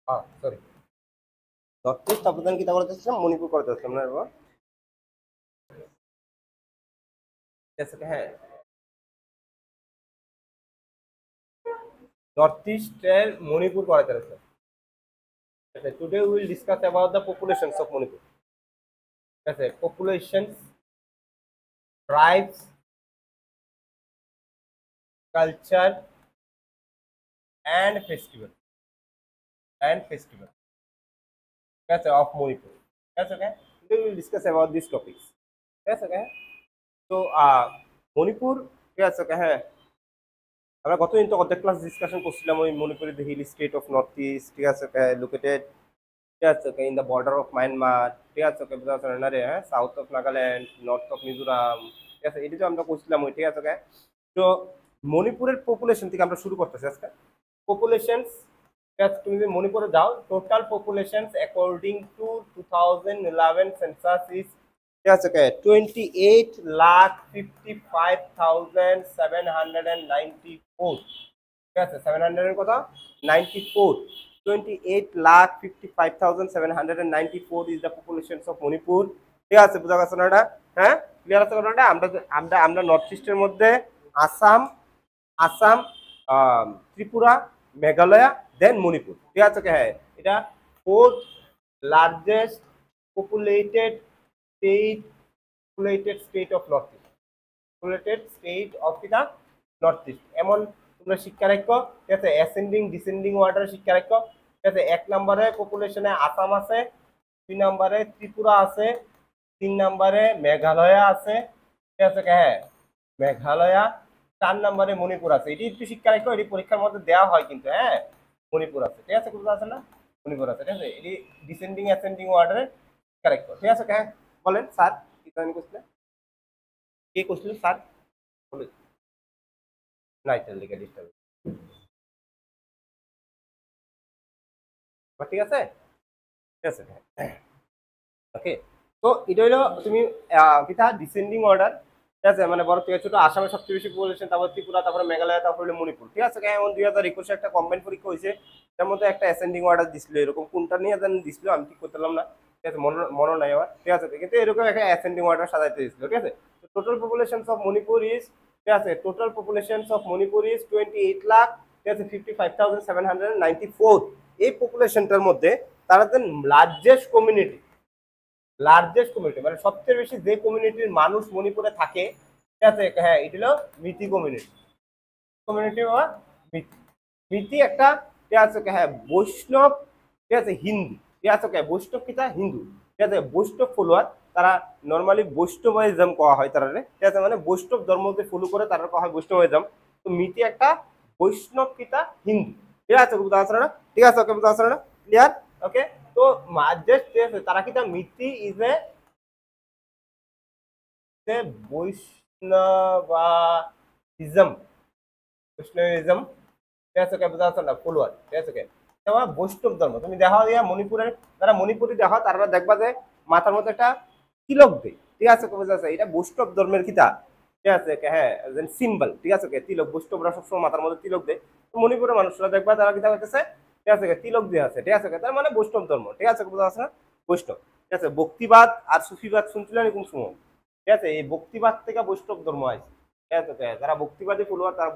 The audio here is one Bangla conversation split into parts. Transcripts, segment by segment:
সরি, নর্থ ইস্ট অবদান কিতা করতে চাচ্ছিলাম, মণিপুর করতে চাচ্ছিলাম না এবার। হ্যাঁ, নর্থ ইস্টের মণিপুর করাতে চাচ্ছিলাম। Today we will discuss about the populations of Manipur. ঠিক আছে, populations, tribes, culture and festival ঠিক আছে অফ মণিপুর। ঠিক আছে, okay, today we will discuss about this topics. ঠিক আছে, ওকে। তো মণিপুর, ঠিক আছে, ওকে, হ্যাঁ, আমরা গতদিন তো অর্ধেক ক্লাস ডিসকাশন করছিলাম ওই মণিপুরের hill state of north east. ঠিক আছে, লোকেটেড, ঠিক আছে, in the border of Myanmar. ঠিক আছে, হ্যাঁ, south of Nagaland, north of Mizoram. ঠিক আছে, এটা তো আমরা করছিলাম ওই। ঠিক আছে, তো মণিপুরের পপুলেশন থেকে আমরা শুরু করতেছি আজকে। পপুলেশন, তুমি যদি মণিপুরে যাও, total population according to 2011 census is, ঠিক আছে, 28,55,794। ঠিক আছে, 700 কত, 94। 28,55,794 is the population of Manipur. ঠিক আছে, বোঝা গেছে না এটা? হ্যাঁ, ক্লিয়ার আছে না? আমরা আমরা আমরা নর্থ ইস্টের মধ্যে আসাম, আসাম, ত্রিপুরা, মেঘালয়, দেন মণিপুর। ঠিক আছে, হ্যাঁ, এটা fourth largest populated state, populated state of north east, populated state of কিনা নর্থ ইস্ট। এমন তোমরা শিক্ষা রাখো। ঠিক আছে, অ্যাসেন্ডিং ডিসেন্ডিং অর্ডার শিক্ষা রাখো। ঠিক আছে, 1 নম্বরে পপুলেশনে আসাম আছে, 2 নম্বরে ত্রিপুরা আছে, 3 নম্বরে মেঘালয় আছে। ঠিক আছে, হ্যাঁ, মেঘালয়, 4 নম্বরে মণিপুর আছে। এটি একটু শিক্ষা রাখো, এটি পরীক্ষার মধ্যে দেওয়া হয় কিন্তু। হ্যাঁ, মণিপুর আছে। ঠিক আছে, কোথাও আছে না? মণিপুর আছে। ঠিক আছে, এটি ডিসেন্ডিং অ্যাসেন্ডিং অর্ডারে শিক্ষা রাখো। ঠিক আছে, হ্যাঁ, বলেন স্যার কি জানি করছিলেন, কে করছিলেন স্যার? বলে না, এটার লিখে ডিস্টার্ব। ঠিক আছে, ঠিক আছে, ওকে। তো এটা হলো তুমি কিতা ডিসেন্ডিং অর্ডার। ঠিক আছে, মানে বড় থেকে ছোট, আসামের সবচেয়ে বেশি পপুলেশন, তারপর ত্রিপুরা, তারপরে মেঘালয়, তারপর হলো মণিপুর। ঠিক আছে, এখন 2021 একটা কম্বাইন পরীক্ষা হয়েছে, তার মধ্যে একটা অ্যাসেন্ডিং অর্ডার দিছিল, এরকম কোনটা নিয়ে জানি দিছিল, আমি ঠিক করতে পারলাম না। ঠিক আছে, মনে নাই আমার। ঠিক আছে, কিন্তু এরকম একটা অ্যাসেন্ডিং অর্ডার সাজাইতে দিছিল। ঠিক আছে, total population of Manipur is, ঠিক আছে, total population of Manipur is 28 lakh, ঠিক আছে, 55,794। এই পপুলেশনটার মধ্যে তারা লার্জেস্ট কমিউনিটি, মানে সবচেয়ে বেশি যে কমিউনিটির মানুষ মণিপুরে থাকে, ঠিক আছে, হ্যাঁ, এটা হলো মিতি কমিউনিটি। কমিউনিটি বা মিতি, মিতি একটা, ঠিক আছে, হ্যাঁ, বৈষ্ণব, ঠিক আছে, হিন্দু। ঠিক আছে, বৈষ্ণব কিতা হিন্দু। ঠিক আছে, বৈষ্ণব ফলোয়ার তারা, নর্মালি বৈষ্ণবাইজম কোয়া হয় তারা। ঠিক আছে, মানে বৈষ্ণব ধর্মকে ফলো করে তারা কোয়া হয় বৈষ্ণবাইজম। তো মিতি একটা বৈষ্ণব কিতা হিন্দু। ঠিক আছে, বুঝতে পারছো না? ঠিক আছে, ওকে, বুঝতে পারছো না? ক্লিয়ার? ওকে। তো জাস্ট তারা কিতা মিতি ইজ এ বৈষ্ণবাইজম, বৈষ্ণবিজম। ঠিক আছে, বুঝা যাচ্ছে না? ফলোয়ার। ঠিক আছে, বৈষ্ণব ধর্ম। তুমি দেখা দিয়া মণিপুরের, যারা মণিপুরি দেখা, তারা দেখবা যে মাথার মধ্যে একটা তিলক দেয়। ঠিক আছে, বুঝা যাচ্ছে এটা বৈষ্ণব ধর্মের কিতা। ঠিক আছে, হ্যাঁ, সিম্বল। ঠিক আছে, তিলক, বৈষ্ণবরা সবসময় মাথার মধ্যে তিলক দেয়। মণিপুরের মানুষরা দেখবা তারা কিতা হইতেছে, ঠিক আছে, তিলক দিয়ে আছে। ঠিক আছে, তার মানে বৈষ্ণব ধর্ম। ঠিক আছে, বুঝা যাচ্ছে না? বৈষ্ণব। ঠিক আছে, ভক্তিবাদ আর সুফিবাদ শুনছিলেন কোন সময়? ঠিক আছে, এই ভক্তিবাদ থেকে বৈষ্ণব ধর্ম আছে। ঠিক আছে, যারা ভক্তিবাদী ফলোয়ার তারা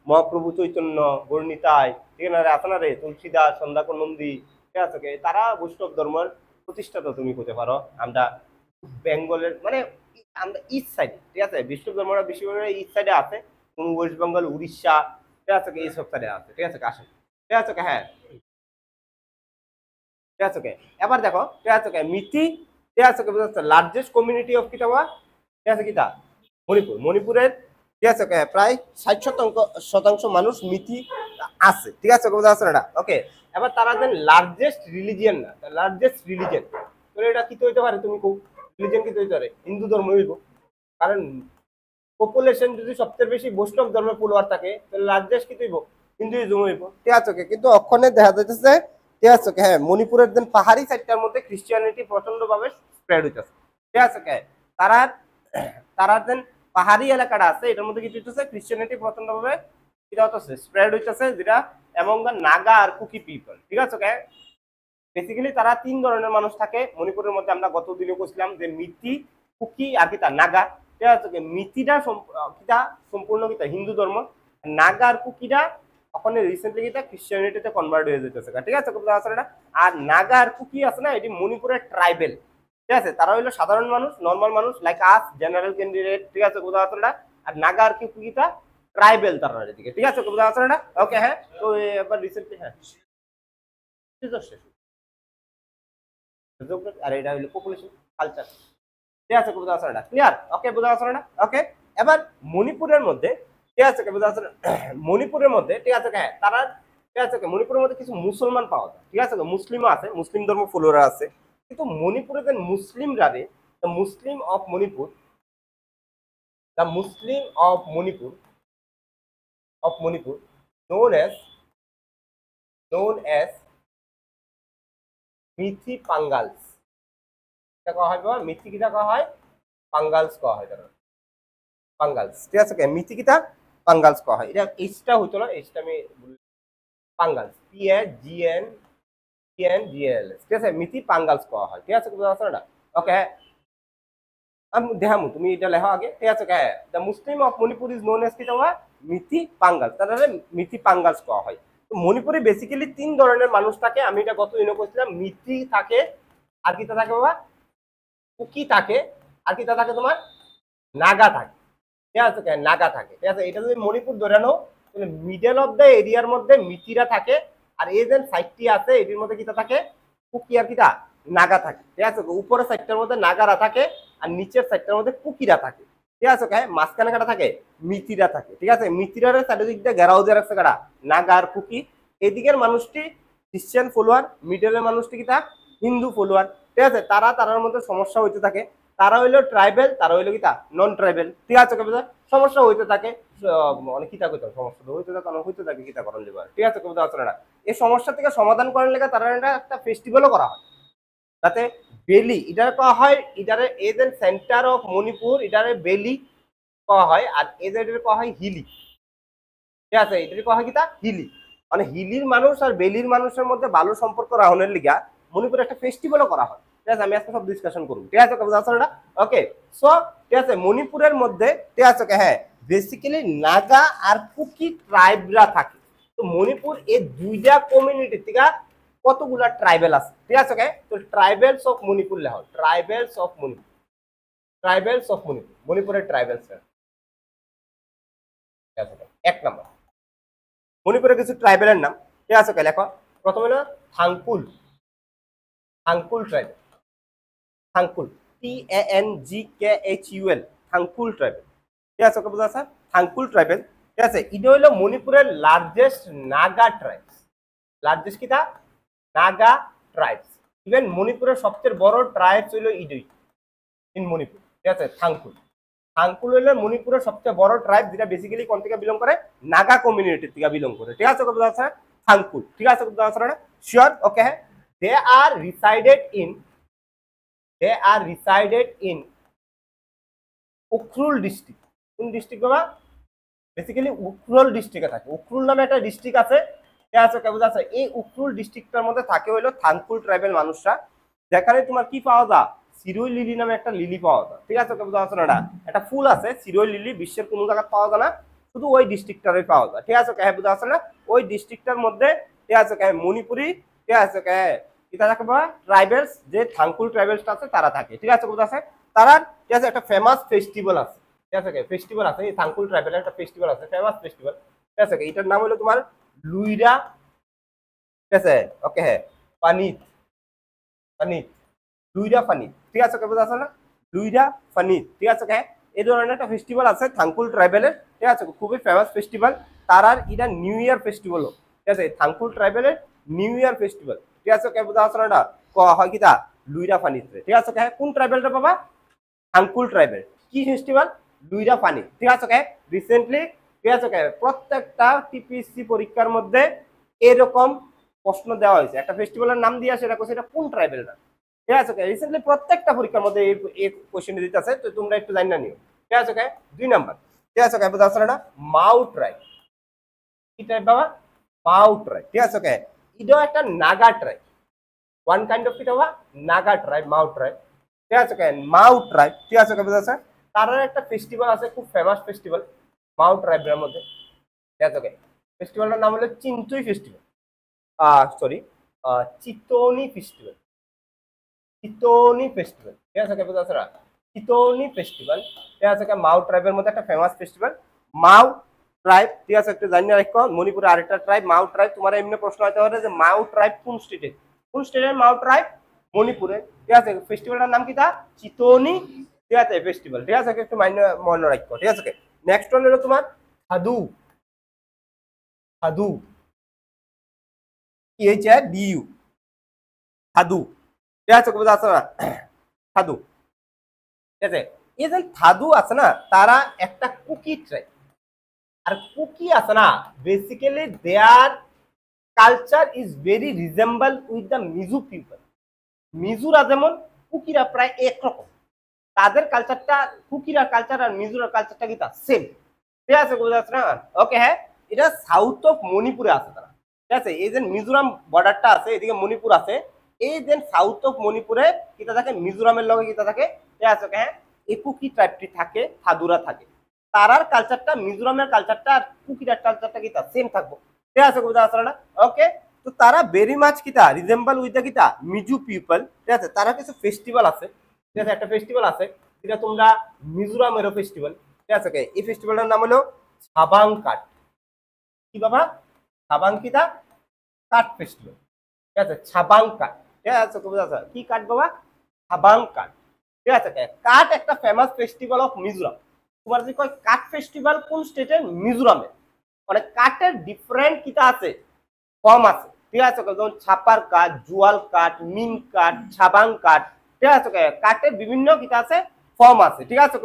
মহাপ্রভু চৈতন্য, বর্ণিতায়, ঠিক আছে, আছে না রে, তুলসীদাস, সন্ধ্যাকর নন্দী। ঠিক আছে, তারা বৈষ্ণব ধর্মের প্রতিষ্ঠাতা তুমি হতে পারো। আমরা বেঙ্গলের মানে আমরা ইস্ট সাইড, ঠিক আছে, বৈষ্ণব ধর্মটা বেশিরভাগ ইস্ট সাইডে আছে। তুমি ওয়েস্ট বেঙ্গল, উড়িষ্যা, ঠিক আছে, এইসব সাইডে আছে। ঠিক আছে, কাশি। ঠিক আছে, হ্যাঁ, ঠিক আছে, এবার দেখো। ঠিক আছে, মিতি, ঠিক আছে, লার্জেস্ট কমিউনিটি অফ কিতাবা, ঠিক আছে, কিতা মণিপুর। মণিপুরের, ঠিক আছে, প্রায় 60% মানুষ মিতি আছে। ঠিক আছে, বোঝা আছে না? ওকে। এবার তারা দেন লার্জেস্ট রিলিজিয়ন না, লার্জেস্ট রিলিজিয়ন, তাহলে এটা কি হইতে পারে? তুমি কো রিলিজিয়ন কি হইতে পারে? হিন্দু ধর্ম হইব, কারণ পপুলেশন যদি সবচেয়ে বেশি বৈষ্ণব ধর্মের ফলোয়ার থাকে, তাহলে লার্জেস্ট কি হইব? হিন্দুইজম হইব। ঠিক আছে, কিন্তু অক্ষণে দেখা যাইতেছে, ঠিক আছে, হ্যাঁ, মণিপুরের দেন পাহাড়ি সাইডটার মধ্যে খ্রিস্টিয়ানিটি প্রচন্ড ভাবে স্প্রেড হইতেছে। ঠিক আছে, তারা তারা দেন পাহাড়ি এলাকাটা আছে, এটার মধ্যে কি হইতেছে? খ্রিস্টিয়ানিটি প্রচন্ড ভাবে স্প্রেড হইতেছে, যেটা অ্যামং দ্য নাগা আর কুকি পিপল। ঠিক আছে ওকে, বেসিক্যালি তারা 3 ধরনের মানুষ থাকে মণিপুরের মধ্যে। আমরা গত দিনে বলছিলাম যে মিতি, কুকি আর কিতা নাগা। ঠিক আছে ওকে, মিতিটা কিতা সম্পূর্ণ কিতা হিন্দু ধর্ম, নাগা আর কুকিটা ওখানে রিসেন্টলি কিতা খ্রিস্টানিটিতে কনভার্ট হয়ে যেতেছে। ঠিক আছে আসলে, আর নাগা আর কুকি আছে না, এটি মণিপুরের ট্রাইবেল। ঠিক আছে, তারা হইলো সাধারণ মানুষ, নর্মাল মানুষ, লাইক আস, জেনারেল ক্যান্ডিডেট। ঠিক আছে আসলে, আর নাগা আর কুকিটা ট্রাইবেল তারা এদিকে। ঠিক আছে আসলে, ওকে। হ্যাঁ, তো এবার রিসেন্টলি হ্যাঁ আর এটা হলো পপুলেশন কালচার। ঠিক আছে বোঝা আছে না, ক্লিয়ার? ওকে, বোঝা আছে না? ওকে, এবার মণিপুরের মধ্যে, ঠিক আছে বোঝা আছে, মণিপুরের মধ্যে, ঠিক আছে হ্যাঁ, তারা, ঠিক আছে মণিপুরের মধ্যে কিছু মুসলমান পাওয়া যায়। ঠিক আছে, মুসলিমও আছে, মুসলিম ধর্ম ফলোয়ার আছে, কিন্তু মণিপুরে যে মুসলিমরা রে, Muslim of Manipur, the Muslim of Manipur, known as Meitei Pangals. এটা কয়া হয় বাবা, মিথি কিটা কয়া হয়, পাঙ্গালস কয়া হয় তারা, পাঙ্গালস। ঠিক আছে, মিথি কিটা পাঙ্গালস কয়া হয়। এটা এইচটা হইতো না, এইচটা আমি পাঙ্গালস, PAGNGNGLS। ঠিক আছে, মিথি পাঙ্গালস কয়া হয়। ঠিক আছে না? ওকে, আমি দেখামু, তুমি এটা লেখো আগে। ঠিক আছে, the Muslim of Manipur is known as কিটা মিথি পাঙ্গালস, তারা মিথি পাঙ্গালস কয়া হয়। মণিপুরে বেসিক্যালি 3 ধরনের মানুষ থাকে। আমি এটা গত দিনে বলছিলাম, মিথি থাকে, আর কিটা থাকে বাবা, কুকি থাকে, আর কিটা থাকে তোমার নাগা থাকে। ঠিক আছে, নাগা থাকে। ঠিক আছে, এটা যদি মণিপুর ধরে নাও, তাহলে মিডল অফ দ্য এরিয়ার মধ্যে মিথিরা থাকে, আর এই যে সাইডটি আছে এটির মধ্যে কিটা থাকে, কুকি আর কিটা নাগা থাকে। ঠিক আছে, উপরের সাইডটার মধ্যে নাগারা থাকে, আর নিচের সাইডটার মধ্যে কুকিরা থাকে। ঠিক আছে, মাঝখানে কাটা থাকে মিথিরা থাকে। ঠিক আছে, মিথিরার চারিদিক দিয়ে ঘেরাও দিয়ে রাখছে কাটা নাগা আর কুকি। এদিকের মানুষটি খ্রিস্টান ফলোয়ার, মিডলের মানুষটি কিটা হিন্দু ফলোয়ার। ঠিক আছে, তারার মধ্যে সমস্যা হইতে থাকে। তারা হইলো ট্রাইবেল, তারা হইলো কিটা নন ট্রাইবেল। ঠিক আছে, সমস্যা হইতে থাকে, অনেক কিতা কইতে সমস্যা হইতে থাকে, হইতে থাকে কিতা করণ লিবার। ঠিক আছে, না এই সমস্যা থেকে সমাধান করার লেগে তারা একটা ফেস্টিভ্যালও করা হয়, যাতে বেলি এটার কয়া হয়, এটারে এজেন্ট সেন্টার অফ মণিপুর, এটারে বেলি কয়া হয়, আর এজেন্টের কয়া হয় হিলি। ঠিক আছে, এটার কয়া হয় কিতা হিলি, মানে হিলির মানুষ আর বেলির মানুষের মধ্যে ভালো সম্পর্ক রাখনের লিগা মণিপুরে একটা ফেস্টিভ্যালও করা হয়। ঠিক আছে, আমি আজকে সব ডিসকাশন করব। ঠিক আছে ওকে, সো ঠিক আছে, মণিপুরের মধ্যে, ঠিক আছে হ্যাঁ, বেসিক্যালি নাগা আর কুকি ট্রাইবরা থাকে। তো মণিপুর এই দুইটা কমিউনিটি থেকে কতগুলা ট্রাইবেল আছে। ঠিক আছে, তো ট্রাইবেলস অফ মণিপুর লেখো, ট্রাইবেলস অফ মণিপুর, ট্রাইবেলস অফ মণিপুর, মণিপুরের ট্রাইবেলস। এক নম্বর মণিপুরের কিছু ট্রাইবেলের নাম। ঠিক আছে, লেখো। প্রথম হলো থাংকুল, থাংকুল ট্রাইবেল, থাংকুল, TANGKHUL, থাংকুল ট্রাইবেল। ঠিক আছে, বুঝা আছে, থাংকুল ট্রাইবেল। ঠিক আছে, এটা হলো মণিপুরের লার্জেস্ট নাগা ট্রাইবস, লার্জেস্ট কিটা নাগা ট্রাইবস। ইভেন মণিপুরের সবচেয়ে বড় ট্রাইবস হইলো ইডুই ইন মণিপুর। ঠিক আছে, থাংকুল, থাংকুল হইলো মণিপুরের সবচেয়ে বড় ট্রাইব, যেটা বেসিক্যালি কোন থেকে বিলং করে, নাগা কমিউনিটি থেকে বিলং করে। ঠিক আছে, বুঝা আছে, থাংকুল। ঠিক আছে, বুঝা আছে না? Sure? Okay, they are resided in Ukhrul district. কোন ডিস্ট্রিক্ট বাবা? বেসিক্যালি উখরুল ডিস্ট্রিক্টে থাকে। উখরুল নামে একটা ডিস্ট্রিক্ট আছে। ঠিক আছে, বুঝা আছে, এই উখরুল ডিস্ট্রিক্টটার মধ্যে থাকে হইলো থাংকুল ট্রাইবেল মানুষরা, যেখানে তোমার কি পাওয়া যায়, সিরোই লিলি নামে একটা লিলি পাওয়া যায়। ঠিক আছে, বুঝা আছে না? একটা ফুল আছে সিরোই লিলি, বিশ্বের কোনো জায়গায় পাওয়া যায় না, শুধু ওই ডিস্ট্রিক্টটারই পাওয়া যায়। ঠিক আছে, বুঝা আছে না? ওই ডিস্ট্রিক্টটার মধ্যে, ঠিক আছে মণিপুরি, ঠিক আছে এটা থাকে বাবা ট্রাইবেলস, যে থাংকুল ট্রাইবেলসটা আছে তারা থাকে। ঠিক আছে, বুঝা আছে, তারা, ঠিক আছে, একটা ফেমাস ফেস্টিভ্যাল আছে। ঠিক আছে, ফেস্টিভ্যাল আছে, এই থাংকুল ট্রাইবেলের একটা ফেস্টিভ্যাল আছে, ফেমাস ফেস্টিভ্যাল। ঠিক আছে, এটার নাম হলো তোমার লুইরা। ঠিক আছে, ওকে, হ্যাঁ, পানিত, পানিত, লুইরা পানিত। ঠিক আছে, বুঝা আছে না? লুইরা পানিত। ঠিক আছে, এই ধরনের একটা ফেস্টিভ্যাল আছে থাংকুল ট্রাইবেলের। ঠিক আছে, খুবই ফেমাস ফেস্টিভ্যাল। তারার এটা নিউ ইয়ার ফেস্টিভ্যালও। ঠিক আছে, থাংকুল ট্রাইবেলের নিউ ইয়ার ফেস্টিভ্যাল। ঠিক আছে, বুঝা আছে না? হয় কিতা লুইরা পানিত। ঠিক আছে, কোন ট্রাইবেলটা বাবা? থাংকুল ট্রাইবেল। কি ফেস্টিভ্যাল? লুইরা পানি। ঠিক আছে, রিসেন্টলি, ঠিক আছে, প্রত্যেকটা টিপিএসসি পরীক্ষার মধ্যে এরকম প্রশ্ন দেওয়া হয়েছে, একটা ফেস্টিভ্যালের নাম দিয়ে সেটা কোথায়, এটা কোন ট্রাইবেলটা। ঠিক আছে, রিসেন্টলি প্রত্যেকটা পরীক্ষার মধ্যে এই কোশ্চেন দিতে আছে, তো তোমরা একটু জানা নিও। ঠিক আছে, 2 নাম্বার। ঠিক আছে, বুঝা আছে না? মাউ ট্রাইব। কি ট্রাইব বাবা? মাউ ট্রাইব ঠিক আছে ওকে এটা একটা Naga tribe one kind of কিটা নাগা ট্রাইব মাউ ট্রাইব ঠিক আছে ওকে মাউ ট্রাইব ঠিক আছে ওকে বুঝা আছে তার একটা ফেস্টিভ্যাল আছে খুব ফেমাস ফেস্টিভ্যাল মাউ ট্রাইবের মধ্যে ঠিক আছে ওকে ফেস্টিভ্যালটার নাম হলো চিন্তুই ফেস্টিভ্যাল সরি চিতনি ফেস্টিভ্যাল চিতনি ফেস্টিভ্যাল ঠিক আছে ওকে বুঝা আছে না চিতনি ফেস্টিভ্যাল ঠিক আছে ওকে মাউ ট্রাইবের মধ্যে একটা ফেমাস ফেস্টিভ্যাল মাউ ট্রাইব ঠিক আছে একটু জানিয়ে রাখো মণিপুরে আরেকটা ট্রাইব মাউ ট্রাইব তোমার এমনি প্রশ্ন হতে পারে যে মাউ ট্রাইব কোন স্টেটের মাউ ট্রাইব মণিপুরে ঠিক আছে ফেস্টিভ্যালটার নাম কি তা চিতনি ঠিক আছে ফেস্টিভ্যাল ঠিক আছে একটু মনে রাখো ঠিক আছে নেক্সট ওয়ান হলো তোমার হাদু হাদু DU হাদু ঠিক আছে বুঝা আছে না হাদু ঠিক আছে এই যে থাদু আছে না তারা একটা কুকি ট্রাইব আর কুকি আছে না basically their culture is very resemble with the Mizo people মিজুরা যেমন কুকিরা প্রায় একরকম তাদের কালচারটা কুকিরা কালচার আর মিজুরা কালচারটা কি তা সেম ঠিক আছে বুঝা যাচ্ছে না ওকে হ্যাঁ এটা সাউথ অফ মণিপুরে আছে তারা ঠিক আছে এই যে মিজোরাম বর্ডারটা আছে এদিকে মণিপুর আছে এই যে সাউথ অফ মণিপুরে কিটা থাকে মিজোরামের লগে কিটা থাকে ঠিক আছে ওকে হ্যাঁ এই কুকি ট্রাইবটি থাকে থাদুরা থাকে তারার কালচারটা মিজোরামের কালচারটা আর কুকিরার কালচারটা কিটা সেম থাকবো ঠিক আছে বুঝা যাচ্ছে না ওকে তো তারা ভেরি মাচ কিটা রিজেম্বল উইথ দ্য কিটা মিজু পিপল ঠিক আছে তারা কিছু ফেস্টিভ্যাল আছে ঠিক আছে একটা ফেস্টিভ্যাল আছে যেটা তোমরা মিজোরামেরও ফেস্টিভ্যাল ঠিক আছে এই ফেস্টিভ্যালটার নাম হলো ছাবাং কাট কি বাবা ছাবাং কিটা কাট ফেস্টিভ্যাল ঠিক আছে ছাবাং কাট ঠিক আছে বুঝা যাচ্ছে কি কাট বাবা ছাবাং কাট ঠিক আছে কাট একটা ফেমাস ফেস্টিভ্যাল অফ মিজোরাম তোমার যে কয় কাট ফেস্টিভ্যাল কোন স্টেটের মিজোরামে মানে কাটের ডিফারেন্ট কিটা আছে ফর্ম আছে ঠিক আছে যেমন ছাপার কাঠ জুয়াল কাঠ মিন কাঠ ছাবাং কাঠ ঠিক আছে কাঠের বিভিন্ন কিটা আছে ফর্ম আছে ঠিক আছে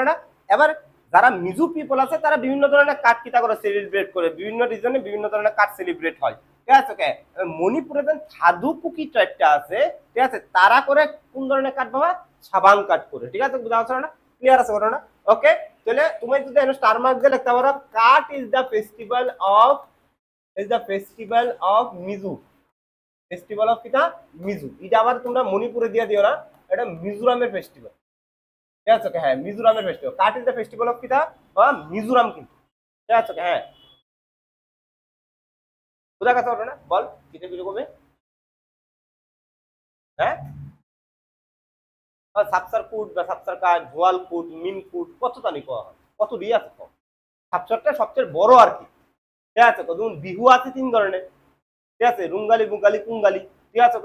না এবার যারা মিজু পিপল আছে তারা বিভিন্ন ধরনের কাঠ কিটা করে সেলিব্রেট করে বিভিন্ন রিজনে বিভিন্ন ধরনের কাঠ সেলিব্রেট হয় ঠিক আছে মণিপুরে যে সাধু কুকি ট্রাইবটা আছে ঠিক আছে তারা করে কোন ধরনের কাঠ বাবা ছাবাং কাঠ করে ঠিক আছে না ক্লিয়ার আছে না ওকে তাহলে তুমি যদি স্টার মার্ক দিয়ে লিখতে পারো কাঠ is the festival of Miju festival of কিটা মিজু এটা আবার তোমরা মণিপুরে দিয়ে দিও না এটা মিজোরামের ফেস্টিভ্যাল ঠিক আছে হ্যাঁ মিজোরামের festival cut is the festival of কিটা মিজোরাম কিন্তু ঠিক আছে হ্যাঁ বুঝা গেছে না বল কিটা কিছু কবে হ্যাঁ সাপসার কুট বা সাপসার কাঠ জোয়াল কুট মিন কুট কত জানি কত দিয়ে আছে সাপসারটা সবচেয়ে বড় আর কি ঠিক আছে ধরুন বিহু আছে 3 ধরনের ঠিক আছে রুঙ্গালি বুঙ্গালি কুঙ্গালি ঠিক আছে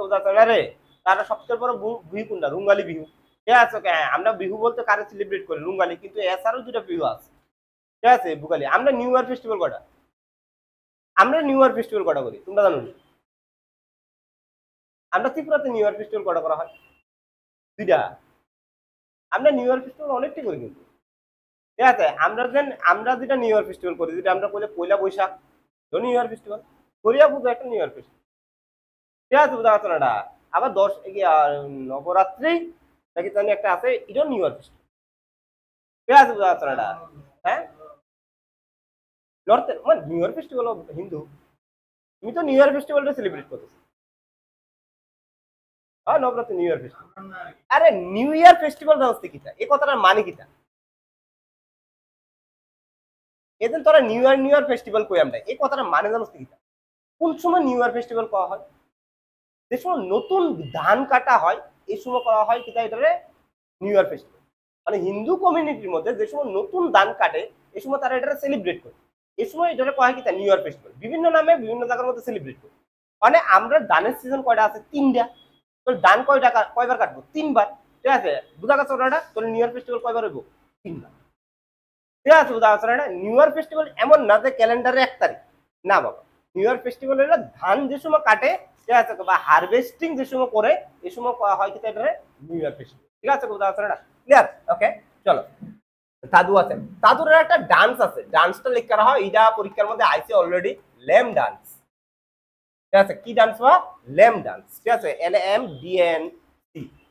রে তারা সবচেয়ে বড় বিহু কোনটা রুঙ্গালি বিহু ঠিক আছে হ্যাঁ আমরা বিহু বলতে কারে সেলিব্রেট করি রুঙ্গালি কিন্তু এছাড়াও দুটা বিহু আছে ঠিক আছে বুগালি আমরা নিউ ইয়ার ফেস্টিভ্যাল কটা করি তোমরা জানো আমরা ত্রিপুরাতে নিউ ইয়ার ফেস্টিভ্যাল করা হয় দুইটা আমরা নিউ ইয়ার ফেস্টিভ্যাল অনেকটাই করি কিন্তু ঠিক আছে আমরা যেটা নিউ ইয়ার ফেস্টিভ্যাল করি যেটা আমরা করলে Poila Baisakh new year festival কোরিয়া পুজো একটা নিউ ইয়ার ফেস্টিভ্যাল ঠিক আছে বুঝা যাচ্ছে না আবার নবরাত্রি নাকি জানি একটা আছে এটাও নিউ ইয়ার ফেস্টিভ্যাল ঠিক আছে বুঝা যাচ্ছে না হ্যাঁ নর্থের মানে নিউ ইয়ার ফেস্টিভ্যাল হিন্দু তুমি তো নিউ ইয়ার ফেস্টিভ্যালটা সেলিব্রেট করতেছো হ্যাঁ নবরাত্রি নিউ ইয়ার ফেস্টিভ্যাল আরে নিউ ইয়ার ফেস্টিভ্যাল জানতে কিটা এই কথাটার মানে কিটা এদিন তোরা নিউ ইয়ার ফেস্টিভ্যাল কই আমরা এই কথাটার মানে জানতে কিটা কোন সময় নিউ ইয়ার ফেস্টিভ্যাল করা হয় যে সময় নতুন ধান কাটা হয় এই সময় করা হয় কিটা এটারে নিউ ইয়ার ফেস্টিভ্যাল মানে হিন্দু কমিউনিটির মধ্যে যে সময় নতুন ধান কাটে এই সময় তারা এটা সেলিব্রেট করে এই সময় এটা কয় কিটা নিউ ইয়ার ফেস্টিভ্যাল বিভিন্ন নামে বিভিন্ন জায়গার মধ্যে সেলিব্রেট করে মানে আমরা ধানের সিজন কয়টা আছে 3টা তোর ধান কয়বার কাটবো 3বার ঠিক আছে বুঝা গেছে ওটা তোর নিউ ইয়ার ফেস্টিভ্যাল কয়বার হইব 3বার ঠিক আছে বুঝা গেছে না নিউ ইয়ার ফেস্টিভ্যাল এমন না যে ক্যালেন্ডারে 1 তারিখ না বাবা নিউ ইয়ার ফেস্টিভ্যাল হলো ধান যে সময় কাটে ঠিক আছে বা হারভেস্টিং যে সময় করে এই সময় হয় কি এটা নিউ ইয়ার ফেস্টিভ্যাল ঠিক আছে বুঝা গেছে না ক্লিয়ার ওকে চলো দাদু আছে দাদুর একটা ডান্স আছে ডান্সটা লিখ করা হয় এটা পরীক্ষার মধ্যে আইছে অলরেডি ল্যাম ডান্স ঠিক আছে কি ডান্স বা ল্যাম ডান্স ঠিক আছে LAMDANC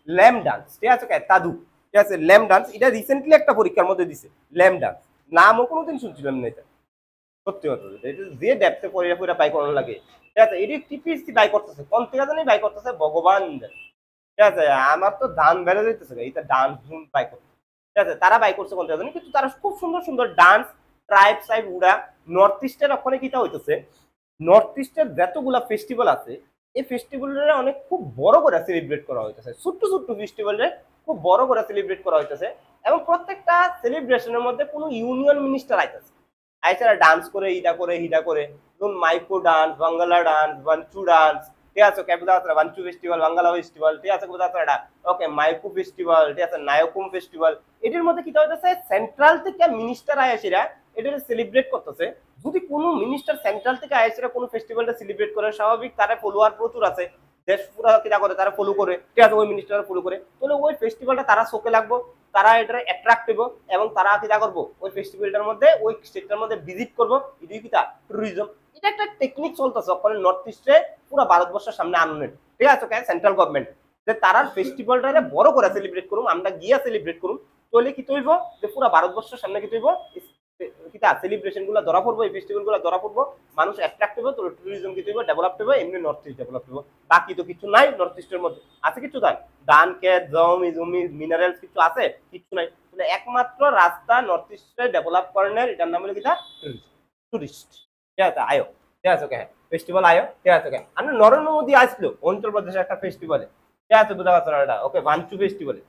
ল্যাম ডান্স ঠিক আছে দাদু ঠিক আছে ল্যাম ডান্স এটা রিসেন্টলি একটা পরীক্ষার মধ্যে দিছে ল্যাম ডান্স নামও কোনোদিন শুনছিলাম না এটা সত্যি কথা এটা যে ডেপথে পড়ে পড়ে বাই করানো লাগে, ঠিক আছে। এটি টিপিএসসি বাই করতেছে, কোন থেকে জানি বাই করতেছে ভগবান জানে, ঠিক আছে। আমার তো ধান বেড়ে যাইতেছে এইটা ডান্স জুন বাই করতে, ঠিক আছে। তারা বাই করছে কোন থেকে জানি, কিন্তু তারা খুব সুন্দর সুন্দর ডান্স ট্রাইব সাইব উড়া নর্থ ইস্টের ওখানে কিটা হইতেছে, নর্থ ইস্টের যতগুলা ফেস্টিভ্যাল আছে এই ফেস্টিভ্যালটা অনেক খুব বড় করে সেলিব্রেট করা হইতেছে, ছোট্ট ছোট্ট ফেস্টিভ্যালে খুব বড় করে সেলিব্রেট করা হইতেছে। এবং প্রত্যেকটা সেলিব্রেশনের মধ্যে কোনো ইউনিয়ন মিনিস্টার আইতেছে, আইসারা ডান্স করে ইটা করে হিটা করে, ধরুন মাইকো ডান্স, বাঙ্গালা ডান্স, বাঞ্চু ডান্স, ঠিক আছে, ক্যাবুদা বাঞ্চু ফেস্টিভ্যাল, বাঙ্গালা ফেস্টিভ্যাল, ঠিক আছে, কোথাও ওকে মাইকো ফেস্টিভ্যাল, ঠিক আছে, নায়কুম ফেস্টিভ্যাল। এটির মধ্যে কি হইতেছে সেন্ট্রাল থেকে মিনিস্টার আইসিরা এটা সেলিব্রেট করতেছে। যদি কোনো মিনিস্টার সেন্ট্রাল থেকে আইসিরা কোনো ফেস্টিভ্যালটা সেলিব্রেট করে, স্বাভাবিক তারা ফলোয়ার প্রচুর আছে, দেশ পুরো কিনা করে তারা ফলো করে, ঠিক আছে, ওই মিনিস্টার ফলো করে, তাহলে ওই ফেস্টিভ্যালটা তারা চোখে লাগবো, তারা এটা অ্যাট্রাক্ট হইব এবং তারা কিটা করবো ওই ফেস্টিভ্যালটার মধ্যে ওই স্টেটটার মধ্যে ভিজিট করবো, এটাই কিটা ট্যুরিজম। এটা একটা টেকনিক চলতেছে ওখানে নর্থ ইস্টে পুরো ভারতবর্ষের সামনে আনন্দ, ঠিক আছে, সেন্ট্রাল গভর্নমেন্ট যে তারা ফেস্টিভ্যালটা বড় করে সেলিব্রেট করুম, আমরা গিয়া সেলিব্রেট করুম, তাহলে কি তৈব যে পুরো ভারতবর্ষের সামনে কি তৈব কিটা সেলিব্রেশন গুলো ধরা পড়বো, এই ফেস্টিভ্যাল গুলো ধরা পড়বো, মানুষ অ্যাট্রাক্ট হবে, তো ট্যুরিজম কি তৈব ডেভেলপ হবে, এমনি নর্থ ইস্ট ডেভেলপ হবে। বাকি তো কিছু নাই নর্থ ইস্টের মধ্যে, আছে কিছু নাই, ধান ক্ষেত জমি জমি মিনারেলস কিছু আছে, কিছু নাই। তাহলে একমাত্র রাস্তা নর্থ ইস্টে ডেভেলপ করার, এটার নাম হলো কিটা টুরিস্ট, ঠিক আছে, আয়ো, ঠিক আছে, ওকে ফেস্টিভ্যাল আয়ো, ঠিক আছে, ওকে। আমরা নরেন্দ্র মোদী আসলো অন্ধ্রপ্রদেশের একটা ফেস্টিভ্যালে, ঠিক আছে, বুঝা পারছো না, ওকে ভাঞ্চু ফেস্টিভ্যালে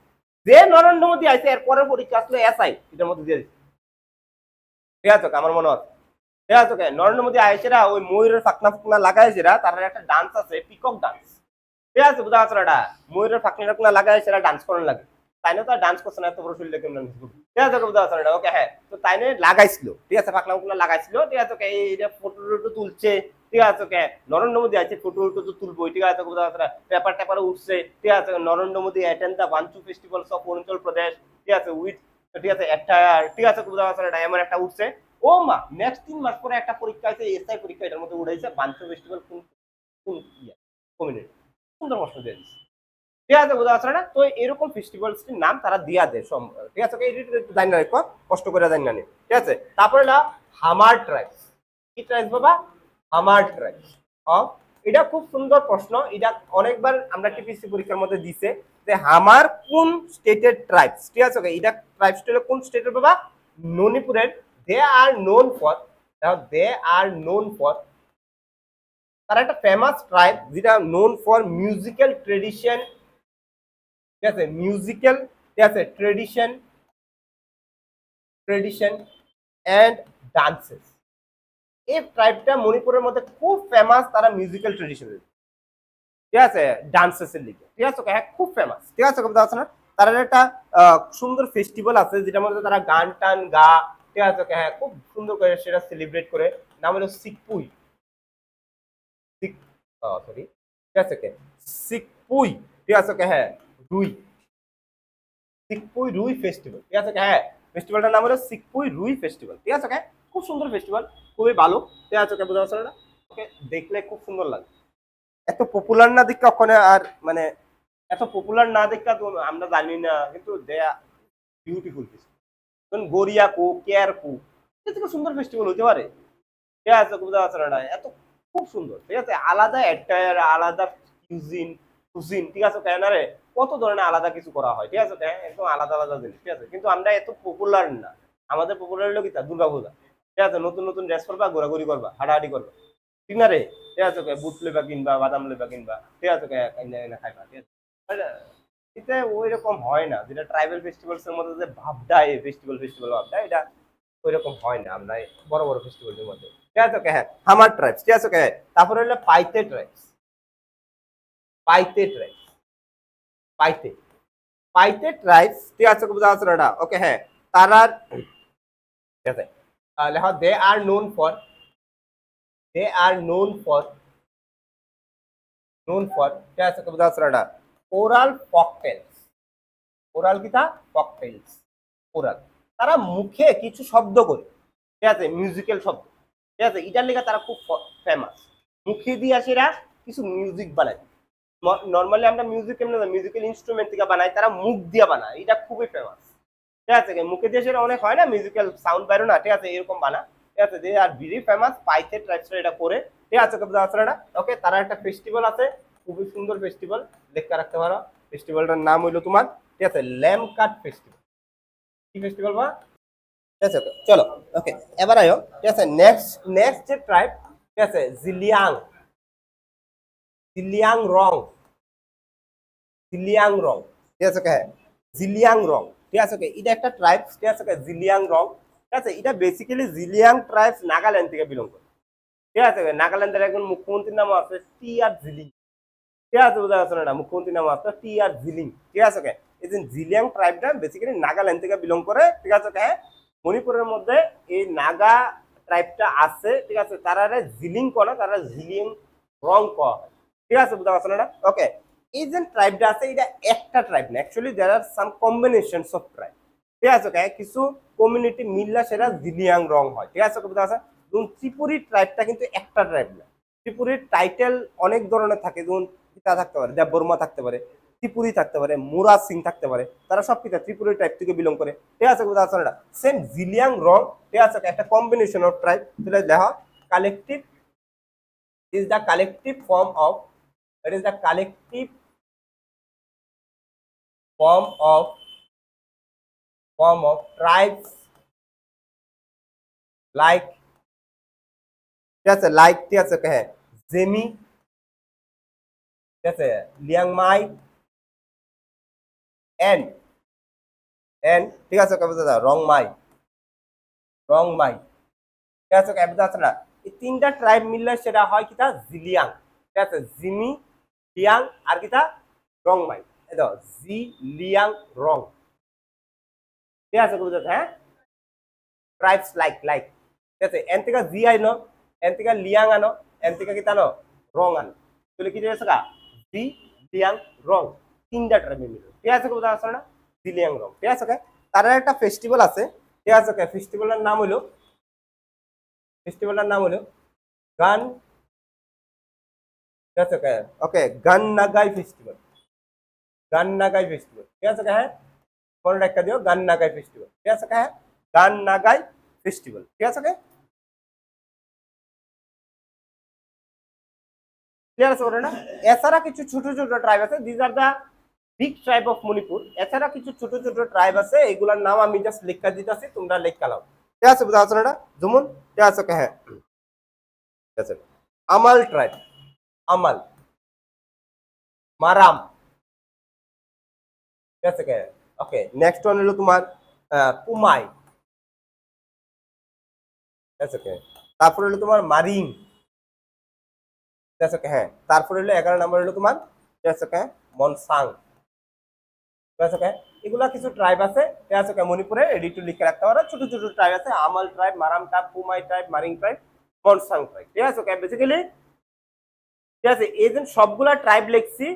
যে নরেন্দ্র মোদী আসছে, এর পরের পরীক্ষা আসলো এসআই, এটার মধ্যে দিয়ে দিচ্ছে, ঠিক আছে, আমার মনে আছে, ঠিক আছে, ওকে। নরেন্দ্র মোদী আইসেরা ওই ময়ূরের ফাকনা ফুকনা লাগাইছেরা, তার একটা ডান্স আছে পিকক ডান্স, ঠিক আছে, বুঝা পারছো না, ময়ূরের ফাকনা টাকনা লাগাইছেরা ডান্স করার লাগে, তাই না, তো ডান্স করছে না, এত বড় শরীরে কেমন ডান্স করবে, ঠিক আছে, বুঝা পারছো না, ওকে। হ্যাঁ, তো তাই না লাগাইছিল, ঠিক আছে, ফাকনা ফুকনা লাগাইছিল, ঠিক আছে, ওকে। এইটা ফটো টটো তুলছে, ঠিক আছে, ওকে। নরেন্দ্র মোদী আছে ফটো টটো তুলবো, ঠিক আছে, বুঝা পারছো না, পেপার টেপারে উঠছে, ঠিক আছে, Narendra Modi attend the Wancho festivals of Arunachal Pradesh, ঠিক আছে, উইথ, ঠিক আছে, একটা, ঠিক আছে, বুঝা পারছো না, এমন একটা উঠছে। ও মা, নেক্সট 3 মাস পরে একটা পরীক্ষা আছে, এসআই পরীক্ষা, এটার মধ্যে উঠেছে ভাঞ্চু ফেস্টিভ্যাল কোন কোন কমিউনিটি, সুন্দর প্রশ্ন দিয়ে দিচ্ছে, ঠিক আছে, বোঝা যাচ্ছে না। তো এরকম ফেস্টিভ্যালসটির নাম তারা দিয়া দেয়, ঠিক আছে, জানি না, কষ্ট করে জানি না, ঠিক আছে। তারপরে না হামার ট্রাইবস, কি ট্রাইবস বাবা, হামার ট্রাইবস। এটা খুব সুন্দর প্রশ্ন, এটা অনেকবার আমরা টিপিসি পরীক্ষার মধ্যে দিছে যে হামার কোন স্টেটের ট্রাইবস, ঠিক আছে, এটা ট্রাইবস কোন স্টেটের বাবা, মণিপুরের। They are known for, they are known for, তারা একটা ফেমাস ট্রাইব যেটা নোন ফর মিউজিক্যাল ট্রেডিশন, ঠিক আছে, মিউজিক্যাল, ঠিক আছে, ট্রেডিশন এন্ড ডান্সেস। এই ট্রাইবটা মণিপুরের মধ্যে খুব ফেমাস, তারা মিউজিক্যাল ট্রেডিশন, ঠিক আছে, ডান্সেসের লিগে, ঠিক আছে, হ্যাঁ, খুব ফেমাস, ঠিক আছে, কথা আছে না। তারা একটা সুন্দর ফেস্টিভ্যাল আছে যেটার মধ্যে তারা গান টান গা, ঠিক আছে, হ্যাঁ, খুব সুন্দর করে সেটা সেলিব্রেট করে, নাম হলো সিকপুই, সরি, ঠিক আছে, সিকপুই, ঠিক আছে, হ্যাঁ, রুই, সিকপুই রুই ফেস্টিভ্যাল, ঠিক আছে, হ্যাঁ, ফেস্টিভ্যালটার নাম হলো সিকপুই রুই ফেস্টিভ্যাল, ঠিক আছে, খুব সুন্দর ফেস্টিভ্যাল, খুবই ভালো, ঠিক আছে, বোঝা যাচ্ছে না, ওকে, দেখলে খুব সুন্দর লাগে। এত পপুলার না দেখা ওখানে, আর মানে এত পপুলার না দেখা তো আমরা জানি না, কিন্তু দেয়া বিউটিফুল ফেস্টিভ্যাল, গড়িয়া কু কেয়ার কু, এটা থেকে সুন্দর ফেস্টিভ্যাল হতে পারে, ঠিক আছে, বোঝা যাচ্ছে না, এত খুব সুন্দর, ঠিক আছে, আলাদা অ্যাটায়ার, আলাদা কুজিন কুজিন, ঠিক আছে, কেন রে কত ধরনের আলাদা কিছু করা হয়, ঠিক আছে, একদম আলাদা আলাদা জিনিস, ঠিক আছে, কিন্তু আমরা এত পপুলার না, আমাদের পপুলার হলো কি তা দুর্গা পূজা, ঠিক আছে, নতুন নতুন ড্রেস করবা, ঘোরাঘুরি করবা, হাঁটাহাঁটি করবা, ঠিক না রে, ঠিক আছে, বুট লেবা কিনবা, বাদাম লেবা কিনবা, ঠিক আছে, খাইবা, ঠিক আছে, এটা ওই রকম হয় না, যেটা ট্রাইবাল ফেস্টিভ্যালস এর মধ্যে যে ভাবটা, এই ফেস্টিভ্যাল ভাবটা, এটা ওই রকম হয় না আমরা বড় বড় ফেস্টিভ্যালের মধ্যে, ঠিক আছে, হ্যাঁ, হামার ট্রাইবস, ঠিক আছে, তারপরে হলো পাইতে ট্রাইবস, পাইতে ট্রাইবস, পাইতে পাইতে ট্রাইবস, ঠিক আছে, বুঝা যাচ্ছে না, ওকে, হ্যাঁ, তারা, ঠিক আছে, লেখা they are known for, they are known for, ঠিক আছে, বুঝা যাচ্ছে না, ওরাল ককটেলস, ওরাল কি তা ককটেলস, ওরাল, তারা মুখে কিছু শব্দ করে, ঠিক আছে, মিউজিক্যাল শব্দ, ঠিক আছে, এটার লেগে তারা খুব ফেমাস, মুখে দিয়ে সেরা কিছু মিউজিক বানায়, নর্মালি আমরা মিউজিক কেমন মিউজিক্যাল ইনস্ট্রুমেন্ট থেকে বানাই, তারা মুখ দিয়ে বানায়, এটা খুবই ফেমাস, ঠিক আছে, মুখে দিয়ে সেটা অনেক হয় না মিউজিক্যাল সাউন্ড বাইরো না, ঠিক আছে, এরকম বানা, ঠিক আছে, দে আর ভেরি ফেমাস পাইথে ট্রাইবসরা এটা করে, ঠিক আছে বুঝতে পারছো না? ওকে, তারা একটা ফেস্টিভ্যাল আছে, খুবই সুন্দর ফেস্টিভ্যাল, লেখা রাখতে পারো। ফেস্টিভ্যালটার নাম হইলো তোমার, ঠিক আছে, ল্যাম্প কাট ফেস্টিভ্যাল। কি ফেস্টিভ্যাল বা? ঠিক আছে, চলো ওকে, এবার আয়ো, ঠিক আছে, নেক্সট নেক্সট যে ট্রাইব, ঠিক আছে, জিলিয়াং, জিলিয়াং রং, জিলিয়াং রং, ঠিক আছে, হ্যাঁ, জিলিয়াং রং, ঠিক আছে, এটা একটা ট্রাইব, ঠিক আছে, জিলিয়াং রং, ঠিক আছে, এটা বেসিক্যালি জিলিয়াং ট্রাইবস নাগাল্যান্ড থেকে বিলং করে, ঠিক আছে, নাগাল্যান্ডের একজন মুখ্যমন্ত্রীর নাম আছে টি আর জিলিং, ঠিক আছে বোঝা যাচ্ছে না, মুখ্যমন্ত্রীর নাম আছে টি আর জিলিং, ঠিক আছে, এই যে জিলিয়াং ট্রাইবটা বেসিক্যালি নাগাল্যান্ড থেকে বিলং করে, ঠিক আছে, হ্যাঁ, মণিপুরের মধ্যে এই নাগা ট্রাইবটা আছে, ঠিক আছে, তারা জিলিং করে, তারা জিলিং রং কয়, ঠিক আছে বুঝতে পারছো না? ওকে, এই যে ট্রাইবটা আছে এটা একটা ট্রাইব না, actually there are some combinations of tribe, ঠিক আছে, কিছু কমিউনিটি মিললা সেটা জিলিয়াং রং হয়, ঠিক আছে বুঝতে পারছো? যেমন ত্রিপুরী ট্রাইবটা কিন্তু একটা ট্রাইব না, ত্রিপুরীর টাইটেল অনেক ধরনের থাকে, যেমন পিতা থাকতে পারে, দেববর্মা থাকতে পারে, ত্রিপুরী থাকতে পারে, মুরা সিং থাকতে পারে, তারা সব পিতা ত্রিপুরী টাইপ থেকে বিলং করে, ঠিক আছে বুঝতে পারছো না? সেম জিলিয়াং রং, ঠিক আছে, একটা কম্বিনেশন অফ ট্রাইব, তাহলে লেখা collective is the collective form of, it is the collective form of tribes like, ঠিক আছে, লাইক, ঠিক আছে, হ্যাঁ, জেমি, ঠিক আছে, লিয়াংমাই এন্ড ঠিক আছে রংমাই, রংমাই, ঠিক আছে বুঝতে পারছো না? এই তিনটা ট্রাইব মিললে সেটা হয় কিটা জিলিয়াং, ঠিক আছে, জিমি, লিয়াং আর কিটা রংমাই, এই দাও জি লিয়াং রং, ঠিক আছে বুঝতে, হ্যাঁ, ট্রাইবস লাইক, ঠিক আছে, এন থেকে জি আইনো, এন থেকে লিয়াং আনো, এন থেকে কিটা আনো রং আনো, তাহলে কি হয়েছে কা জি লিয়াং রং, তিনটা ট্রাইব মিলে, ঠিক আছে বুঝতে পারছো না? জি লিয়াং রং, ঠিক আছে, তার একটা ফেস্টিভ্যাল আছে, ঠিক আছে, ফেস্টিভ্যালের নাম হলো, ফেস্টিভ্যালের নাম হলো গান, ঠিক আছে, ওকে, গান নাগাই ফেস্টিভ্যাল, গান নাগাই ফেস্টিভ্যাল, ঠিক আছে, হ্যাঁ, মনে রাখা দিও গান নাগাই ফেস্টিভ্যাল, ঠিক আছে, হ্যাঁ, গান নাগাই ফেস্টিভ্যাল, ঠিক আছে, ক্লিয়ার আছে ওটা না? এছাড়া কিছু ছোট ছোট ট্রাইব আছে, this are the big tribe of Manipur, এছাড়া কিছু ছোট ছোট ট্রাইব আছে, এগুলোর নাম আমি জাস্ট লেখা দিতেছি, তোমরা লেখা নাও, ঠিক আছে বুঝা যাচ্ছে না? যেমন, ঠিক আছে, হ্যাঁ, ঠিক আছে, আমাল ট্রাইব, আমাল, মারাম, ঠিক আছে, ওকে, নেক্সট ওয়ান হলো তোমার কুমাই, ঠিক আছে, তারপর হলো তোমার মারিং, ঠিক আছে, হ্যাঁ, তারপর হলো 11 নম্বর হলো তোমার, ঠিক আছে, মনসাং, ঠিক আছে, এগুলা কিছু ট্রাইব আছে, ঠিক আছে, মণিপুরে রেডি টু লিখে রাখতে পারো, ছোট ছোট ট্রাইব আছে, আমাল tribe, মারাম tribe, কুমাই tribe, মারিং tribe, মনসাং tribe, ঠিক আছে, বেসিক্যালি, ঠিক আছে, এই যে সবগুলা ট্রাইব লিখছি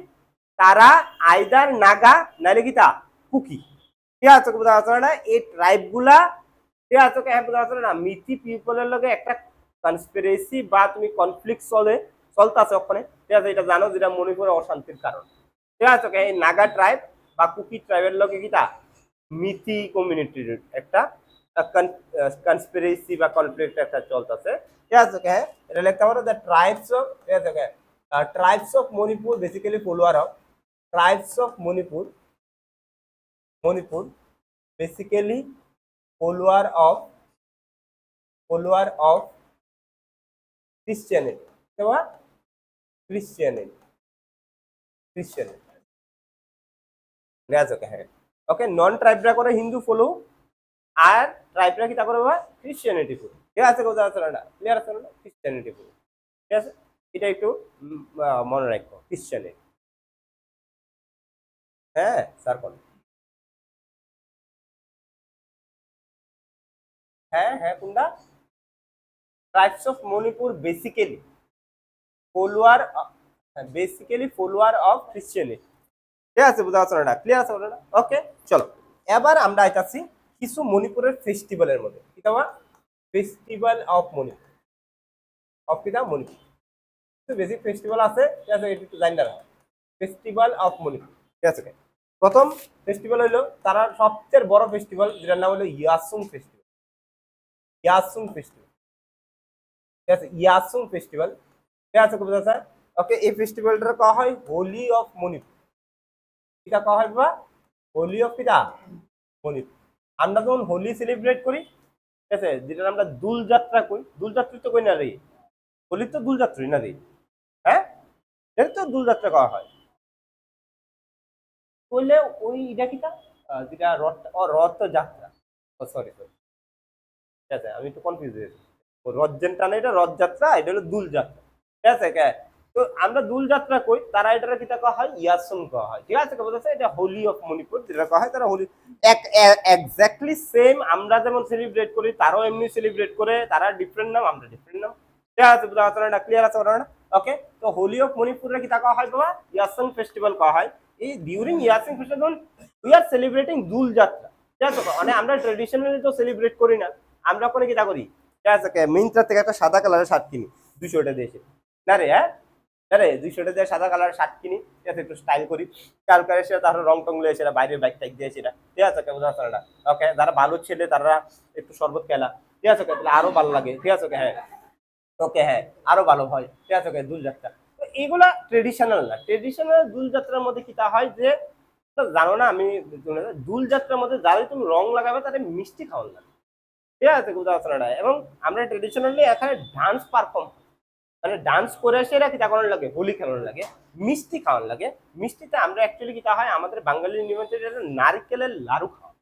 তারা আইদার নাগা নাইলে কিতা কুকি, ঠিক আছে বুঝা যাচ্ছে না? এই ট্রাইব গুলা, ঠিক আছে, বুঝা যাচ্ছে না, মিথি পিপলের লগে একটা কনস্পিরেসি বা তুমি কনফ্লিক্ট চলতেছে ওখানে, ঠিক আছে, এটা জানো যেটা মণিপুরে অশান্তির কারণ, ঠিক আছে, এই নাগা ট্রাইব বা কুকি ট্রাইবের লগে কিতা মিথি কমিউনিটির একটা কনস্পিরেসি বা কনফ্লিক্ট একটা চলতেছে, ঠিক আছে, এটা লিখতে পারো দ্য ট্রাইবস অফ, ঠিক আছে, tribes of Manipur basically follower of, tribes of Manipur basically follower of Christianity, what? Christianity, okay, non tribe রা করে হিন্দু ফলো আর ট্রাইবরা কি তা করে বাবা ক্রিশ্চিয়ানিটি ফলো, ঠিক আছে কথা আছে না, ক্লিয়ার আছে না? ক্রিশ্চিয়ানিটি ফলো, ঠিক আছে, এটা একটু মনে রাখবো, ক্রিশ্চিয়ানিটি, হ্যাঁ স্যার কোন, হ্যাঁ হ্যাঁ কোনটা? Tribes of Manipur basically follower of Christianity, ঠিক আছে বুঝা যাচ্ছে না, ক্লিয়ার আছে না? ওকে, চলো এবার আমরা আইতাছি কিছু মণিপুরের ফেস্টিভ্যালের মধ্যে, কি তোমার ফেস্টিভ্যাল অফ মণিপুর, অফ কিটা মণিপুর, বেসিক ফেস্টিভ্যাল আছে, ঠিক আছে, একটু জানি না, ফেস্টিভ্যাল অফ মণিপুর, ঠিক আছে, প্রথম ফেস্টিভ্যাল হলো তারা সবচেয়ে বড় ফেস্টিভ্যাল যেটার নাম হলো ইয়াসুং ফেস্টিভ্যাল, ইয়াসুং ফেস্টিভ্যাল, ঠিক আছে ইয়াসুং ফেস্টিভ্যাল ঠিক আছে বুঝা যায় ওকে এই ফেস্টিভ্যালটা কয়া হয় হোলি অফ মণিপুর এটা কয়া হয় বা হোলি অফ কিটা মণিপুর আমরা যখন হোলি সেলিব্রেট করি ঠিক আছে যেটা আমরা দুল যাত্রা কই দুল যাত্রা তো কই না রে হোলি তো দুল যাত্রাই না রে হ্যাঁ এটা তো দুল যাত্রা করা হয় বললে ওই এটা কিটা যেটা রথ রথযাত্রা ও সরি সরি ঠিক আছে আমি একটু কনফিউজ হয়ে গেছি রথযাত্রা টানে এটা রথযাত্রা এটা হলো দুল যাত্রা ঠিক আছে তো আমরা দুল যাত্রা কই তারা এটা কিটা কয়া হয় ইয়াসুং কয়া হয় ঠিক আছে বলতেছে এটা হোলি অফ মণিপুর যেটা কয়া হয় তারা হোলি এক্স্যাক্টলি সেম আমরা যেমন সেলিব্রেট করি তারাও এমনি সেলিব্রেট করে তারা ডিফারেন্ট নাম আমরা ডিফারেন্ট নাম ঠিক আছে বুঝা আছে না ক্লিয়ার আছে না ওকে তো হোলি অফ মণিপুরে কিটা কয়া হয় বাবা ইয়াসুং ফেস্টিভ্যাল কয়া হয় এই during Yaosang festival we are celebrating Dol Jatra ঠিক আছে মানে আমরা ট্রেডিশনালি তো সেলিব্রেট করি না আমরা কোনে কিটা করি ঠিক আছে মিন্ত্রা থেকে একটা সাদা কালারের শার্ট কিনি 200 টাকা দিয়ে না রে হ্যাঁ আরে 200 টাকা দিয়ে সাদা কালারের শার্ট কিনি ঠিক আছে একটু স্টাইল করি কাল করে সেটা তার রং টং লয়ে সেটা বাইরে বাইক টাইক দিয়ে সেটা ঠিক আছে বুঝা আছে না ওকে যারা ভালো ছেলে তারা একটু শরবত খেলা ঠিক আছে তাহলে আরো ভালো লাগে ঠিক আছে হ্যাঁ ওকে হ্যাঁ আরো ভালো হয় ঠিক আছে দুল যাত্রা তো এইগুলা ট্রেডিশনাল না ট্রেডিশনাল দুল যাত্রার মধ্যে কিটা হয় যে জানো না আমি দুল যাত্রার মধ্যে যারা তুমি রং লাগাবে তাদের মিষ্টি খাওয়ান লাগে ঠিক আছে বুঝা আছে না এবং আমরা ট্রেডিশনালি এখানে ডান্স পারফর্ম মানে ডান্স করে এসে এরা কিটা করার লাগে হোলি খেলার লাগে মিষ্টি খাওয়ার লাগে মিষ্টিতে আমরা অ্যাকচুয়ালি কিটা হয় আমাদের বাঙালি নিয়মে নারকেলের লাড়ু খাওয়া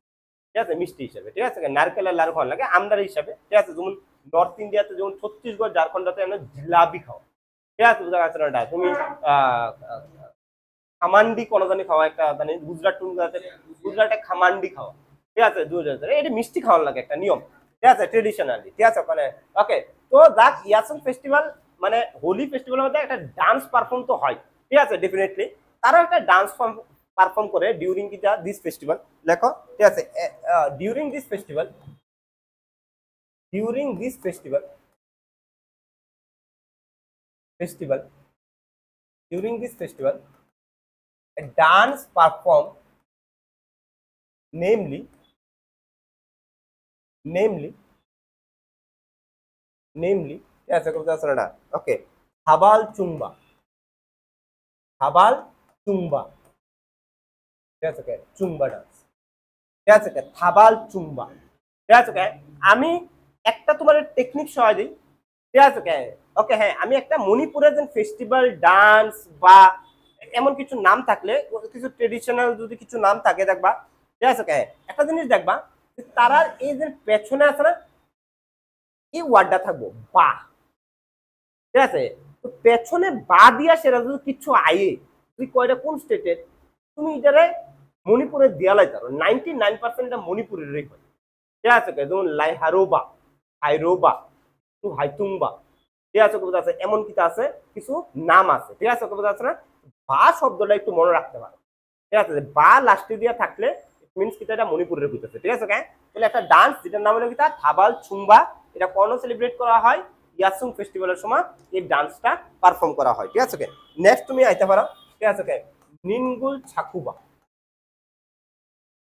ঠিক আছে মিষ্টি হিসাবে ঠিক আছে নারকেলের লাড়ু খাওয়ার লাগে আমদার হিসাবে ঠিক আছে যেমন নর্থ ইন্ডিয়াতে যেমন ছত্তিশগড় ঝাড়খণ্ডতে আমরা জিলাপি খাওয়া ঠিক আছে বুঝা গেছে না তুমি খামান্ডি কোনো জানি খাওয়া একটা জানি গুজরাটে খামান্ডি খাওয়া ঠিক আছে এটা মিষ্টি খাওয়ার লাগে একটা নিয়ম ঠিক আছে ট্রেডিশনালি ঠিক আছে মানে ওকে তো যাক ইয়াসুং ফেস্টিভ্যাল মানে হোলি ফেস্টিভ্যালের মধ্যে একটা ডান্স পারফর্ম তো হয় ঠিক আছে ডেফিনেটলি তারা একটা ডান্স পারফর্ম করে ডিউরিং দিস ফেস্টিভ্যাল লেখো ঠিক আছে during this festival during this festival a dance performed namely okay habal chungba ঠিক আছে চুম্বা ডান্স ঠিক আছে থাবাল চুম্বা ঠিক আছে আমি একটা তোমার টেকনিক সহায় দিই ঠিক আছে ওকে হ্যাঁ আমি একটা মণিপুরের যে ফেস্টিভ্যাল ডান্স বা এমন কিছু নাম থাকলে কিছু ট্রেডিশনাল যদি কিছু নাম থাকে দেখবা ঠিক আছে একটা জিনিস দেখবা তারা এই যে পেছনে আছে না এই ওয়ার্ডটা থাকবো বা ঠিক আছে তো পেছনে বা দিয়া সেটা যদি কিছু আয়ে তুই কয়টা কোন স্টেটের তুমি এটারে মণিপুরের দেয়ালাই তারো 99% মণিপুরেরই হয় ঠিক আছে যেমন লাই হারোবা হাইরোবা টু হাইতুংবা ঠিক আছে কথা আছে এমন কিটা আছে কিছু নাম আছে ঠিক আছে কথা আছে না বা শব্দটা একটু মনে রাখতে পারো ঠিক আছে বা লাস্টে দিয়া থাকলে ইট মিন্স কিটা এটা মণিপুরের হইতেছে ঠিক আছে তাহলে একটা ডান্স যেটার নাম হলো কিটা থাবাল চুম্বা এটা কোন সেলিব্রেট করা হয় ইয়াসুং ফেস্টিভ্যালের সময় এই ডান্সটা পারফর্ম করা হয় ঠিক আছে নেক্সট তুমি আইতে পারো ঠিক আছে নিনগুল ছাকুবা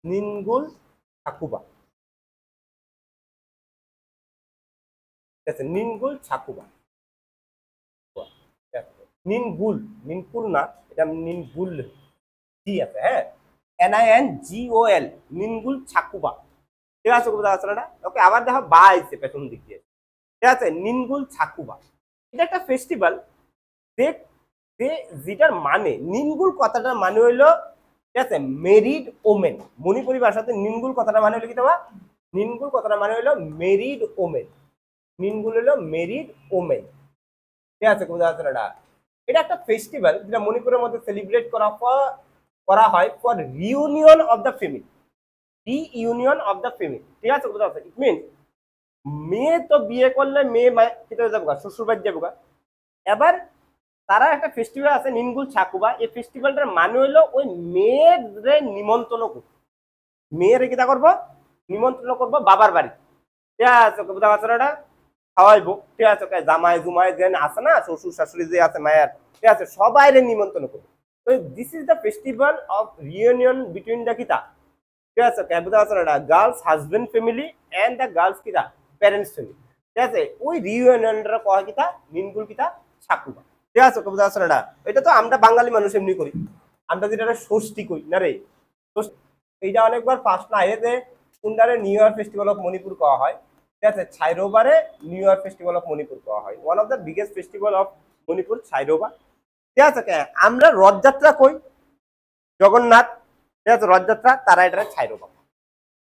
নিনগুল ছাকুবা ঠিক আছে নিনগুল ছাকুবা নিনগুল নিনকুল না এটা নিনগুল জি আছে হ্যাঁ NINGOL নিনগুল ছাকুবা ঠিক আছে কথা আছে না ওকে আবার দেখো বা আইছে পেছন দিক দিয়ে ঠিক আছে নিনগুল ছাকুবা এটা একটা ফেস্টিভ্যাল যেটার মানে নিনগুল কথাটার মানে হইলো ঠিক আছে মেরিড ওমেন মণিপুরি ভাষাতে নিনগুল কথাটা মানে হলো কি দেওয়া নিনগুল কথাটা মানে হইলো মেরিড ওমেন নিনগুল হলো মেরিড ওমেন ঠিক আছে বুঝা যাচ্ছে না এটা একটা ফেস্টিভ্যাল যেটা মণিপুরের মধ্যে সেলিব্রেট করা হয় for reunion of the family reunion of the family ঠিক আছে বুঝা যাচ্ছে ইট মিনস মেয়ে তো বিয়ে করলে মেয়ে কোথায় যাবো শ্বশুর বাড়ি যাবো এবার তারা একটা ফেস্টিভ্যাল আছে নিনগুল ছাকুবা এই ফেস্টিভ্যালটার মানে হইলো ওই মেয়ের নিমন্ত্রণ করবো মেয়ের কিটা করবো নিমন্ত্রণ করবো বাবার বাড়ি ঠিক আছে বুঝা যাচ্ছে না খাওয়াইবো ঠিক আছে জামাই জুমাই যে আছে না শ্বশুর শাশুড়ি যে আছে মায়ের ঠিক আছে সবাই নিমন্ত্রণ করবো তো this is the festival of reunion between the কিতা ঠিক আছে বুঝা যাচ্ছে না girls husband family and the girls কিতা প্যারেন্টস ফ্যামিলি ঠিক আছে ওই রিইউনিয়নটা কয় কিতা মিনগুল কিতা সাকুবা ঠিক আছে বুঝা আছে না এটা তো আমরা বাঙালি মানুষ এমনি করি আমরা যেটা ষষ্ঠী কই না রে এইটা অনেকবার ফার্স্ট না এতে কুন্ডারে new year festival of Manipur কওয়া হয় ঠিক আছে ছাইরোবারে new year festival of Manipur কওয়া হয় one of the biggest festival of Manipur Cheiraoba ঠিক আছে আমরা রথযাত্রা কই জগন্নাথ ঠিক আছে রথযাত্রা তারা এটা ছাইরোবা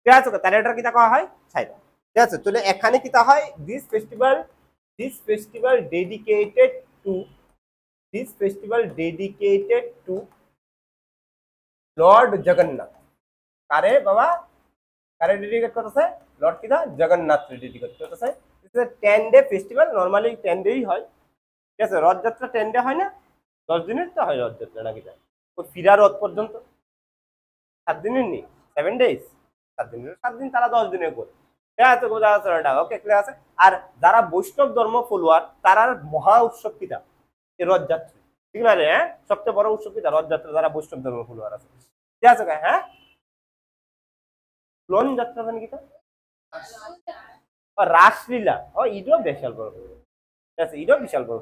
ঠিক আছে তারা এটা কিতা কওয়া হয় ছাইরোবা ঠিক আছে তাহলে এখানে কিতা হয় this festival dedicated to lord Jagannath কারে বাবা কারে ডেডিকেট করতেছে লর্ড কিতা জগন্নাথ ডেডিকেট করতেছে this is 10 day festival normally 10 ডেই হয় ঠিক আছে রথযাত্রা 10 ডে হয় না 10 দিনের তো হয় রথযাত্রা নাকি ওই ফিরা রথ পর্যন্ত 7 দিনের নি 7 ডেজ 7 দিনের 7 দিন তারা 10 দিনের করে ঠিক আছে বোঝা যাচ্ছে এটা ওকে ক্লিয়ার আছে আর যারা বৈষ্ণব ধর্ম ফলোয়ার তারার মহা উৎসব কিতা এই রথযাত্রা ঠিক না রে হ্যাঁ সবচেয়ে বড় উৎসব কিতা রথযাত্রা যারা বৈষ্ণব ধর্ম ফলোয়ার আছে ঠিক আছে হ্যাঁ লোন যাত্রা জানি কিতা রাসলীলা ও ইডো বিশাল বড় ঠিক আছে ইডো বিশাল বড়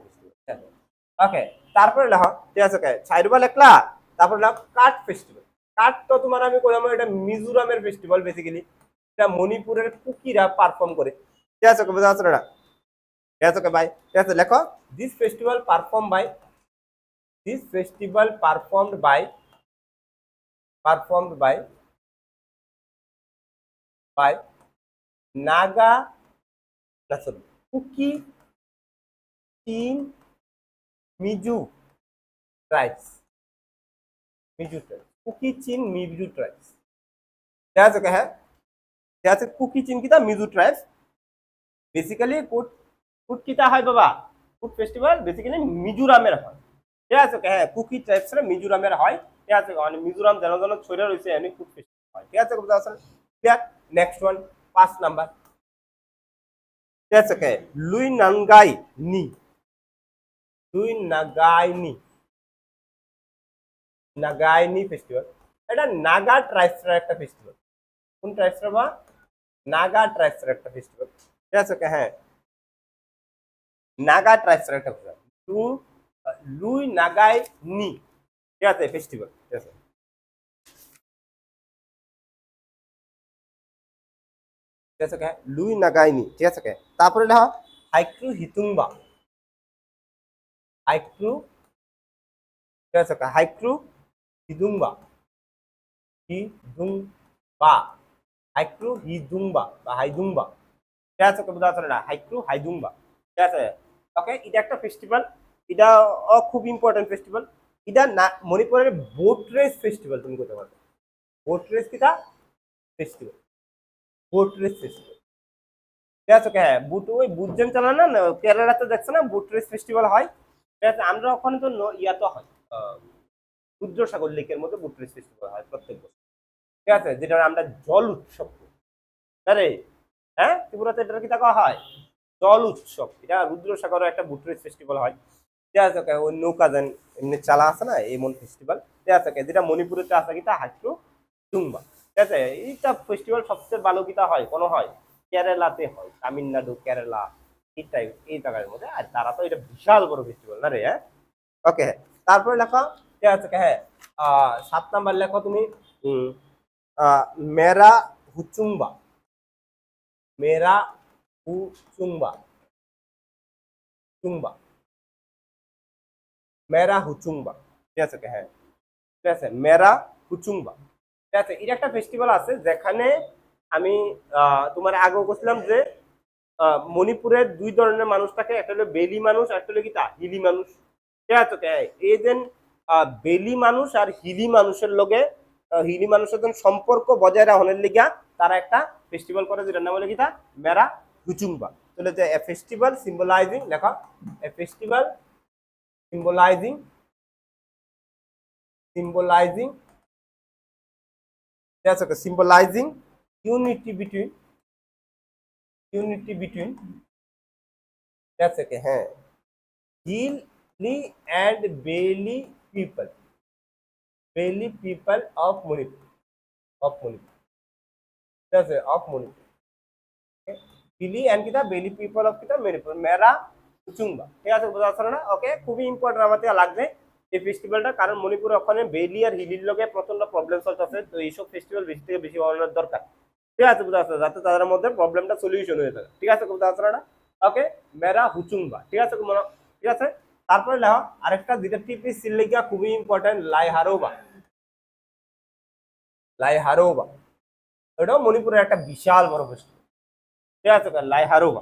ওকে তারপরে লেখো ঠিক আছে ছাইরুবা লেখলা তারপরে লেখো কাঠ ফেস্টিভ্যাল কাঠ তো তোমার আমি কইলাম এটা মিজোরামের ফেস্টিভ্যাল বেসিক্যালি এটা মণিপুরের কুকিরা পারফর্ম করে ঠিক আছে বুঝা আছে না ঠিক আছে ভাই ঠিক আছে লেখো this festival performed by Naga না সরি কুকি চিন মিজু ট্রাইবস কুকি চিন মিজু ট্রাইবস ঠিক আছে হ্যাঁ ঠিক আছে কুকি চিন কিতা মিজু ট্রাইবস বেসিক্যালি কুট কিতা হয় বাবা কুট ফেস্টিভ্যাল বেসিক্যালি মিজোরামের হয় ঠিক আছে হ্যাঁ কুকি ট্রাইবস মিজোরামের হয় ঠিক আছে মানে মিজোরাম জন ছড়ে রয়েছে এমনি কুট ফেস্টিভ্যাল হয় ঠিক আছে বুঝা আছে ক্লিয়ার নেক্সট ওয়ান 5 নাম্বার ঠিক আছে লুই নাগাইনি ফেস্টিভ্যাল এটা নাগা ট্রাইবসের একটা ফেস্টিভ্যাল কোন ট্রাইবসের বা নাগা ট্রাইবসের একটা ফেস্টিভ্যাল ঠিক আছে হ্যাঁ নাগা ট্রাইবসের একটা ফেস্টিভ্যাল লুই নাগাইনি ঠিক আছে ফেস্টিভ্যাল ঠিক আছে ঠিক আছে লুই নাগাইনি ঠিক আছে তারপরে লেখা হাইক্রু হিতুংবা হাইক্রু ঠিক আছে হাইক্রু হিদুংবা হিদুংবা বা হাইদুংবা ঠিক আছে বুঝা আছে না হাইক্রু হাইদুংবা ঠিক আছে ওকে এটা একটা ফেস্টিভ্যাল এটা খুব ইম্পর্টেন্ট ফেস্টিভ্যাল এটা মণিপুরের বোট রেস ফেস্টিভ্যাল তুমি করতে পারবে বোট রেস কিটা ফেস্টিভ্যাল ঠিক আছে হ্যাঁ ওই বুটজেন চালানো না কেরালাতে দেখছে না বোট রেস ফেস্টিভ্যাল হয় ঠিক আছে আমরা ওখানে তো ইয়াতো হয় রুদ্রসাগর লেকের মধ্যে বোট রেস ফেস্টিভ্যাল হয় প্রত্যেক বছর ঠিক আছে যেটা আমরা জল উৎসব আরে হ্যাঁ ত্রিপুরাতে এটা কি দেখা হয় জল উৎসব এটা রুদ্রসাগরের একটা বোট রেস ফেস্টিভ্যাল হয় ঠিক আছে ওই নৌকা যেন এমনি চালা আছে না এমন ফেস্টিভ্যাল ঠিক আছে যেটা মণিপুরেতে আছে কিটা হাইক্রু তুংবা ঠিক আছে এইটা ফেস্টিভ্যাল সবচেয়ে ভালো কিটা হয় কোনো হয় কেরালাতে হয় তামিলনাড়ু কেরালা এই জায়গার মধ্যে আর তারা তো এটা বিশাল বড় ফেস্টিভ্যাল না রে হ্যাঁ ওকে তারপরে লেখো ঠিক আছে হ্যাঁ 7 নাম্বার লেখো তুমি মেরা হুচুংবা মেরা হুচুংবা মেরা হুচুংবা ঠিক আছে হ্যাঁ ঠিক আছে মেরা হুচুংবা ঠিক আছে এটা একটা ফেস্টিভ্যাল আছে যেখানে আমি তোমার আগেও বলছিলাম যে মণিপুরের দুই ধরনের মানুষ থাকে একটা হলো বেলি মানুষ আর একটা হলো কি হিলি মানুষ ঠিক আছে এই যে বেলি মানুষ আর হিলি মানুষের লগে হিলি মানুষের সম্পর্ক বজায় রাখনের লিগা তারা একটা ফেস্টিভ্যাল করে যেটার নাম হলো কি মেরা হুচুংবা তাহলে যে এ ফেস্টিভ্যাল সিম্বলাইজিং লেখা a festival symbolizing that's okay symbolizing unity between that's okay হ্যাঁ Hilli and Bailey people of Manipur that's it of Manipur okay hilly and কিতা বেলি পিপল অফ কিতা মণিপুর মেরা হুচুংবা ঠিক আছে বোঝা যাচ্ছে না ওকে খুবই ইম্পর্টেন্ট আমাদের লাগবে এই ফেস্টিভ্যালটা কারণ মণিপুর ওখানে বেলি আর হিলির লগে প্রচন্ড প্রবলেম চলতেছে তো এইসব ফেস্টিভ্যাল বেশি থেকে বেশি বানানোর দরকার ঠিক আছে বোঝা যাচ্ছে যাতে তাদের মধ্যে প্রবলেমটা সলিউশন হয়ে থাকে ঠিক আছে বোঝা যাচ্ছে না ওকে মেরা হুচুংবা ঠিক আছে ঠিক আছে তারপরে লেখো আরেকটা যেটা টিপি সিলেগা খুবই ইম্পর্টেন্ট লাইহারোবা এটাও মণিপুরের একটা বিশাল বড় ফেস্টিভ্যাল ঠিক আছে লাইহারোবা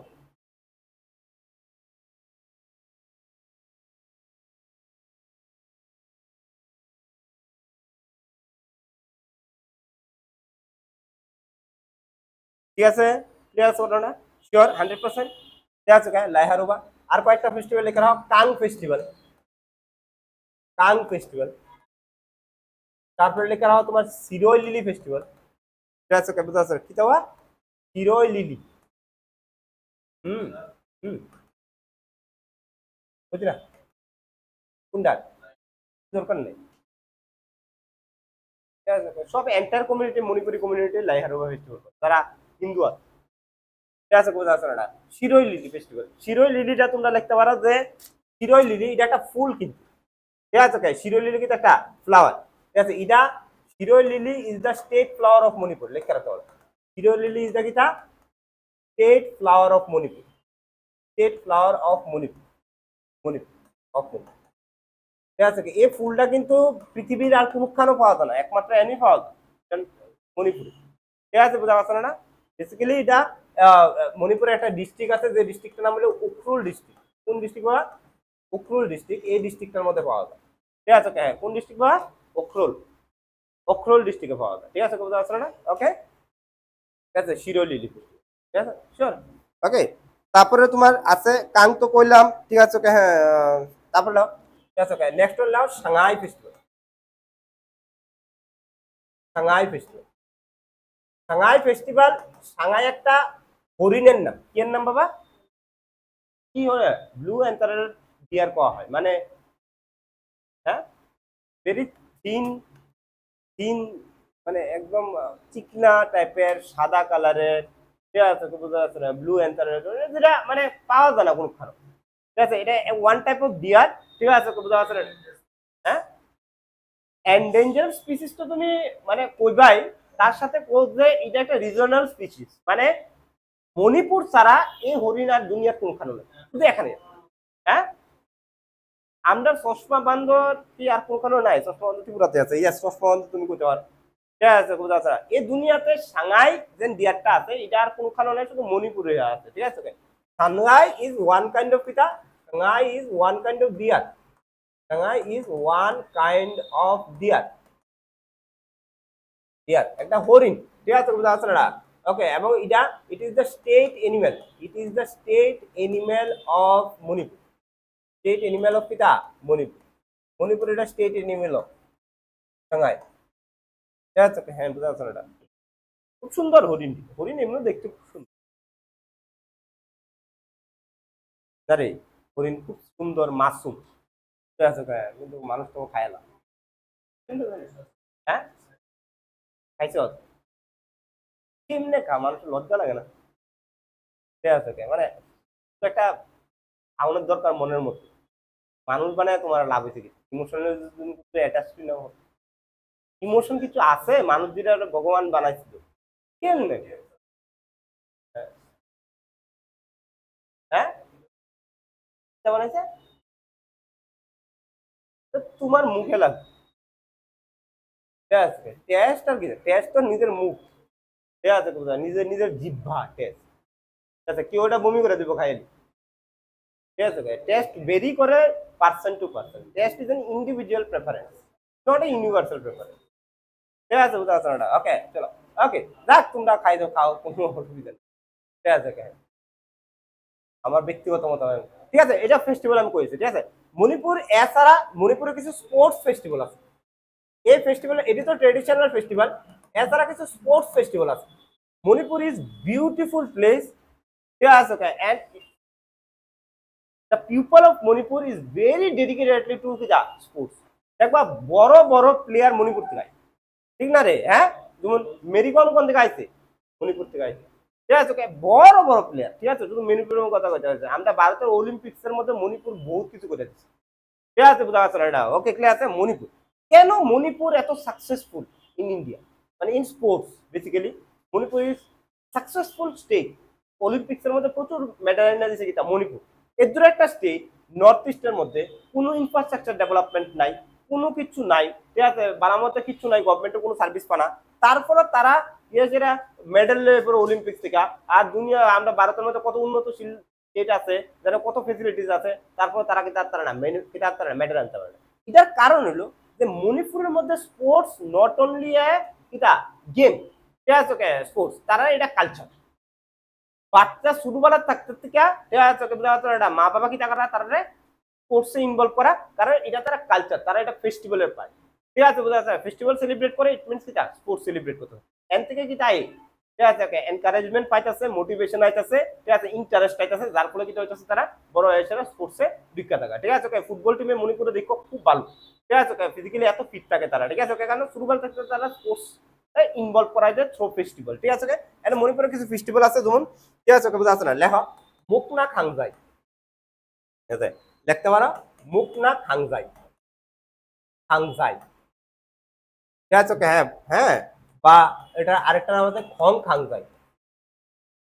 ঠিক আছে ক্লিয়ার আছে ঘটনা শিওর 100% ঠিক আছে লাইহারোবা আর কয়েকটা ফেস্টিভ্যাল লেখা হোক কাং ফেস্টিভ্যাল তারপরে লেখা হোক তোমার সিরোই লিলি ফেস্টিভ্যাল ঠিক আছে বুঝতে পারছো কি দেওয়া সিরোই লিলি হুম হুম বুঝলি না কোনটা দরকার নেই সব entire community Manipuri community Laiharaoba festival তারা হিন্দু আছে ঠিক আছে বোঝা যাচ্ছে না শিরোই লিলি ফেস্টিভ্যাল শিরোই লিলিটা তোমরা লিখতে পারো যে শিরোই লিলি এটা একটা ফুল কিন্তু ঠিক আছে শিরোই লিলি কিন্তু একটা ফ্লাওয়ার ঠিক আছে এটা Shirui lily is the state flower of Manipur লিখতে রাখতে পারো শিরোই লিলি ইজ দ্য কিটা state flower of Manipur Manipur ঠিক আছে এই ফুলটা কিন্তু পৃথিবীর আর কোনখানেও পাওয়া যায় না একমাত্র এনে পাওয়া যায় মণিপুরে ঠিক আছে বোঝা যাচ্ছে না বেসিক্যালি এটা মণিপুরের একটা ডিস্ট্রিক্ট আছে যে ডিস্ট্রিক্টের নাম হলো উখরুল ডিস্ট্রিক্ট কোন ডিস্ট্রিক্ট বা উখরুল ডিস্ট্রিক্ট এই ডিস্ট্রিক্টের মধ্যে পাওয়া যায় ঠিক আছে হ্যাঁ কোন ডিস্ট্রিক্ট বা উখরুল ডিস্ট্রিক্টে পাওয়া যায় ঠিক আছে বোঝা যাচ্ছে না ওকে ঠিক আছে শিরোই লিলি ঠিক আছে শিওর ওকে তারপরে তোমার আছে কাং তো কইলাম ঠিক আছে হ্যাঁ তারপরে নাও ঠিক আছে নেক্সট হল নাও সাংহাই ফেস্টিভ্যাল সাংহাই একটা হরিণের নাম কি এর নাম বাবা কি হয় ব্লু এন্টারেল ডিয়ার কোয়া হয় মানে হ্যাঁ ভেরি থিন থিন মানে একদম চিকনা টাইপের সাদা কালারের ঠিক আছে বোঝা যাচ্ছে না ব্লু এন্টারেল যেটা মানে পাওয়া যায় না কোনো খারাপ ঠিক আছে এটা ওয়ান টাইপ অফ ডিয়ার ঠিক আছে বোঝা যাচ্ছে না হ্যাঁ এন্ডেঞ্জার স্পিসিস তো তুমি মানে কইবাই তার সাথে যে এটা একটা রিজনাল স্পিসিস মানে মণিপুর ছাড়া এই হরিণ আর দুনিয়ার কোনখানে নেই শুধু এখানে হ্যাঁ আমরা চশমা বান্দর কি আর কোনখানে নাই চশমা বান্দর ত্রিপুরাতে আছে ইয়েস চশমা বান্দর তুমি কইতে পারো ঠিক আছে বোঝা যাচ্ছে এই দুনিয়াতে সাংহাই যে ডিয়ারটা আছে এটা আর কোনখানে নাই শুধু মণিপুরে আছে ঠিক আছে Sangai is one kind of কিটা Sangai is one kind of deer Sangai is one kind of deer একটা হরিণ ঠিক আছে বোঝা যাচ্ছে না ওকে এবং এটা ইট is the state animal of Manipur state animal of কিটা মণিপুর এটা স্টেট এনিম্যাল অফ সাংহাই ঠিক আছে হ্যাঁ বোঝা যাচ্ছে না খুব সুন্দর হরিণ এমনি দেখতে খুব সুন্দর আরে হরিণ খুব সুন্দর মাসুম ঠিক আছে কিন্তু মানুষ তো খায় না হ্যাঁ খাইছ কেমনে খা মানুষ লজ্জা লাগে না ঠিক আছে মানে একটা খাওয়ানোর দরকার মনের মধ্যে মানুষ বানায় তোমার লাভ হয়েছে কিছু ইমোশনাল ইমোশন কিছু আছে মানুষ যেটা ভগবান বানাইছিল কেমনে হ্যাঁ বানাইছে তোমার মুখে লাগবে ঠিক আছে টেস্ট আর কি টেস্ট তো নিজের মুখ ঠিক আছে নিজের জিহ্বা টেস্ট ঠিক আছে কেউ ওটা বমি করে দেবো খাইলে ঠিক আছে টেস্ট ভেরি করে person to person test is an individual preference not a universal preference ঠিক আছে বুঝতে পারছো না ওকে চলো ওকে যাক তোমরা খাও কোনো অসুবিধা নেই ঠিক আছে আমার ব্যক্তিগত মতামত ঠিক আছে এটা ফেস্টিভ্যাল আমি করেছি ঠিক আছে মণিপুর এছাড়া মণিপুরে কিছু স্পোর্টস ফেস্টিভ্যাল আছে এই ফেস্টিভ্যাল এটি তো ট্রেডিশনাল ফেস্টিভ্যাল এছাড়া কিছু স্পোর্টস ফেস্টিভ্যাল আছে মণিপুর ইজ বিউটিফুল প্লেস ঠিক আছে and the people of Manipur is very dedicated to the sports দেখবা বড় বড় প্লেয়ার মণিপুর থেকে ঠিক না রে হ্যাঁ যেমন মেরি কম কোন থেকে আইছে মণিপুর থেকে আইছে ঠিক আছে ওকে, বড় বড় প্লেয়ার, ঠিক আছে, শুধু মণিপুরের কথা কইতে হচ্ছে, আমরা ভারতের অলিম্পিক্সের মধ্যে মণিপুর বহুত কিছু করে দিচ্ছে, ঠিক আছে, বুঝা পারছো এটা, ওকে ক্লিয়ার আছে। মণিপুর, কেন মণিপুর এত সাকসেসফুল ইন ইন্ডিয়া, মানে in sports basically Manipur is successful state, অলিম্পিক্সের মধ্যে প্রচুর মেডাল এনে দিয়েছে কিটা মণিপুর। এর দূরে একটা স্টেট নর্থ ইস্টের মধ্যে কোনো ইনফ্রাস্ট্রাকচার ডেভেলপমেন্ট নাই, কোনো কিছু নাই, ঠিক আছে, বানামতে কিছু নাই, গভর্নমেন্টের কোনো সার্ভিস পানা, তারপরে তারা যেটা মেডেল পরে অলিম্পিক্স থেকে। আর দুনিয়া আমরা ভারতের মধ্যে কত উন্নতশীল স্টেট আছে, যারা কত ফেসিলিটিস আছে, তারপর তারা কিন্তু আর তারা না মেডেল আনতে পারে না। এটার কারণ হলো যে মণিপুরের মধ্যে স্পোর্টস নট অনলি এ কিটা গেম, ঠিক আছে ওকে, স্পোর্টস তারা এটা কালচার। বাচ্চা ছোটবেলা থাকতে থেকে ঠিক আছে ওকে, এটা মা বাবা কি টাকা তারা স্পোর্টসে ইনভলভ করা, কারণ এটা তারা কালচার, তারা এটা ফেস্টিভ্যালের পায়, ঠিক আছে, বোঝা যাচ্ছে, ফেস্টিভ্যাল সেলিব্রেট করে, ইট মিনস কিটা স্পোর্টস সেলিব্রেট করতে, এন থেকে কি তাই, ঠিক আছে ওকে, এনকারেজমেন্ট পাইতেছে, মোটিভেশন আইতেছে, ঠিক আছে, ইন্টারেস্ট আইতেছে, যার ফলে কিটা হইতেছে তারা বড় হিসেবে স্পোর্টসে বিখ্যাত থাকা, ঠিক আছে ওকে। ফুটবল টিমে মণিপুরে দেখো খুব ভালো, ঠিক আছে ওকে, ফিজিক্যালি এত ফিট থাকে তারা, ঠিক আছে ওকে, কারণ ছোটবেলা থাকতে তারা স্পোর্টস ইনভলভ করা যায় থ্রো ফেস্টিভ্যাল, ঠিক আছে ওকে। এন্ড মণিপুরে কিছু ফেস্টিভ্যাল আছে যেমন, ঠিক আছে ওকে, বোঝা যাচ্ছে না, লেখা মুকনা খাংজাই, ঠিক আছে, লিখতে পারো মুকনা খাংজাই, খাংজাই, ঠিক আছে ওকে, হ্যাঁ হ্যাঁ, বা এটা আরেকটা নাম আছে খং খাংজাই,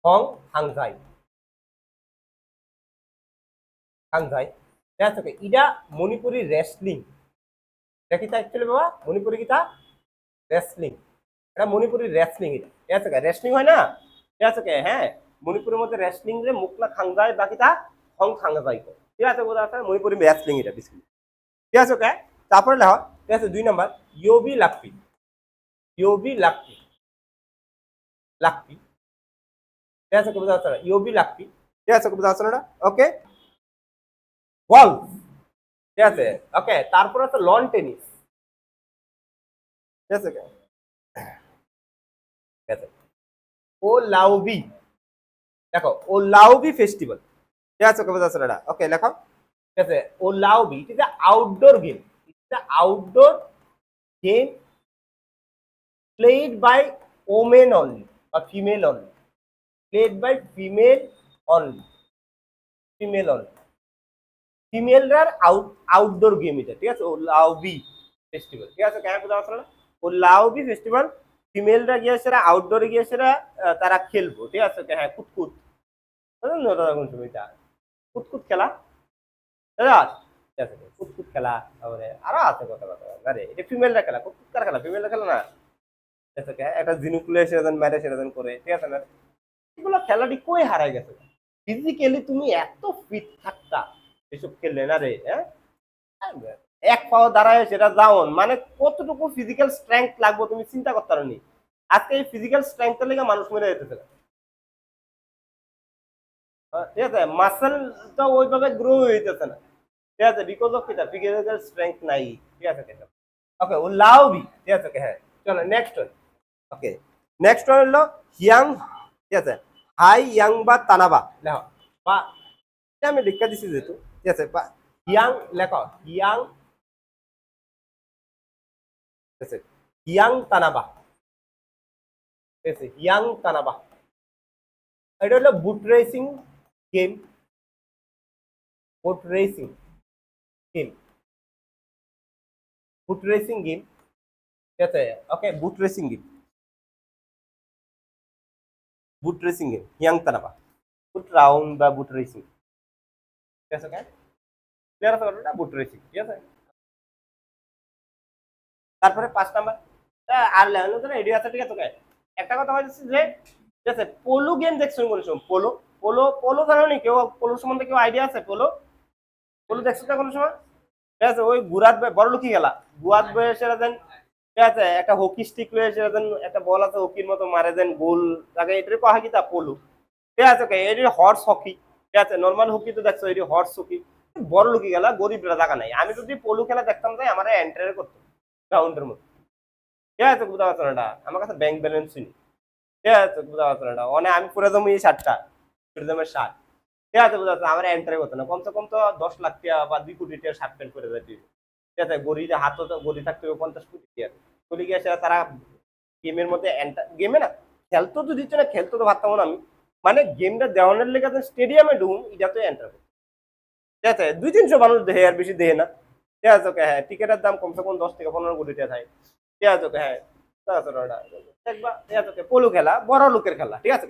খং খাংজাই, খাংজাই, ঠিক আছে ওকে। এটা মণিপুরি রেসলিং, এটা কি অ্যাকচুয়ালি বাবা মণিপুরি কিটা রেসলিং, এটা মণিপুরি রেসলিং, এটা ঠিক আছে রেসলিং হয় না, ঠিক আছে ওকে, হ্যাঁ, মণিপুরের মধ্যে রেসলিং রে মুকনা খাংজাই বা কিটা খং খাংজাই, ঠিক আছে, বোঝা যাচ্ছে মণিপুরি রেসলিং এটা বেসিক্যালি, ঠিক আছে ওকে। তারপরে লেখা, ঠিক আছে 2 নাম্বার ইয়োবি লাকপি, ইয়োবি লাকপি, লাকপি, ঠিক আছে বোঝা যাচ্ছে না, ইয়োবি লাকপি, ঠিক আছে বোঝা যাচ্ছে না, ওকে। গলফ, ঠিক আছে ওকে। তারপরে হচ্ছে লন টেনিস, ঠিক আছে ঠিক আছে। ও লাউবি, দেখো ও লাউবি ফেস্টিভ্যাল, ঠিক আছে ওকে, বোঝা যাচ্ছে না, ওকে লেখো, ঠিক আছে। Oolaobi it is a outdoor game, it is a outdoor game played by women only or female only, played by female only, female only, ফিমেলরার আউটডোর গেম এটা, ঠিক আছে। ও লাউবি ফেস্টিভ্যাল, ঠিক আছে, কেন বোঝা যাচ্ছে না, ও লাউবি ফেস্টিভ্যাল, ফিমেলরা গিয়ে সেরা আউটডোরে গিয়ে সেরা তারা খেলবো, ঠিক আছে, হ্যাঁ কুতকুত, কোন সময়টা কুতকুত খেলা, দাদা ঠিক আছে, কুতকুত খেলা, তারপরে আরো আছে কথা কথা, আরে এটা ফিমেলরা খেলা, কুতকুত কার খেলা, ফিমেলরা খেলা না, ঠিক আছে, একটা জিনুকুলে সেরাজন মেরে সেরাজন করে, ঠিক আছে না, এগুলো খেলাটি কই হারাই গেছে, ফিজিক্যালি তুমি এত ফিট থাকতা এসব খেললে না রে, হ্যাঁ, এক পাও দাঁড়ায় সেটা যাওন, মানে কতটুকু ফিজিক্যাল স্ট্রেংথ লাগবে তুমি চিন্তা করতে পারোনি, আজকে এই ফিজিক্যাল স্ট্রেংথের লেগে মানুষ মেরে যেতেছে না, ঠিক আছে, মাসেলটা ওইভাবে গ্রো হইতেছে না, ঠিক আছে, বিকজ অফ এটা ফিজিক্যাল স্ট্রেংথ নাই, ঠিক আছে, ওকে ও লাউবি, ঠিক আছে, হ্যাঁ চলো next one, okay next one হলো হিয়াং, ঠিক আছে, হাই ইয়াং বা তানাবা লেখো, বা এটা আমি লিখা দিছি যেহেতু, ঠিক আছে, বা হিয়াং লেখো, হিয়াং, ঠিক আছে, হিয়াং তানাবা, ঠিক আছে, হিয়াং তানাবা, এটা হলো বুট রেসিং গেম, বুট রেসিং গেম, বুট রেসিং গেম, ঠিক আছে ওকে, বুট রেসিং গেম, বুট রেসিং গেম হিয়াং তানাবা, বুট রাউন্ড বা বুট রেসিং, ঠিক আছে ওকে, ক্লিয়ার আছে এটা বুট রেসিং, ঠিক আছে। তারপরে 5 নাম্বার আর লেভেল ধরে এডি আছে, ঠিক আছে ওকে। একটা কথা হচ্ছে যে, ঠিক আছে, পোলো গেম দেখছো কোন সময়, পোলো, পোলো পোলো জানো নি কেউ, পোলো সম্বন্ধে কেউ আইডিয়া আছে, পোলো, পোলো দেখছো না কোন সময়, ঠিক আছে, ওই গুরাত বড় লুকি খেলা, গুয়াত বয়সে দেন, ঠিক আছে, একটা হকি স্টিক রয়েছে দেন, একটা বল আছে হকির মতো মারে দেন গোল লাগে, এটার কহা কি তা পোলো, ঠিক আছে ওকে। এটি হর্স হকি, ঠিক আছে, নর্মাল হকি তো দেখছো, এটি হর্স হকি, বড় লুকি খেলা, গরিবরা জায়গা নাই, আমি যদি পোলো খেলা দেখতাম তাই আমার এন্টার করতো গ্রাউন্ডের মধ্যে, ঠিক আছে, বুঝতে পারছো না, আমার কাছে ব্যাংক ব্যালেন্স নেই, ঠিক আছে, বুঝতে পারছো না, মানে আমি পুরো দাম এই 60টা পুরো দামের 60, ঠিক আছে, বুঝতে পারছো, আমার এন্টার করতো না, কমসে কম তো 10 লাখ টাকা বা 2 কোটি টাকা শার্ট প্যান্ট করে দেয়, ঠিক আছে, গড়িতে হাত তো গড়ি থাকতে হবে 50 কোটি টাকা, চলে গিয়ে তারা গেমের মধ্যে গেমে না খেলতো তো দিচ্ছে না, খেলতো তো ভাবতাম না আমি, মানে গেমটা দেওয়ানোর লেগে স্টেডিয়ামে ঢুকুন এটা তো এন্টার করতে, ঠিক আছে 200-300 মানুষ দেখে আর বেশি দেখে না, ঠিক আছে ওকে হ্যাঁ টিকিটের দাম কমসে কম 10 থেকে 15 কোটি টাকা থাকে, ঠিক আছে ওকে হ্যাঁ দেখবা ঠিক আছে ওকে পোলো খেলা বড় লোকের খেলা, ঠিক আছে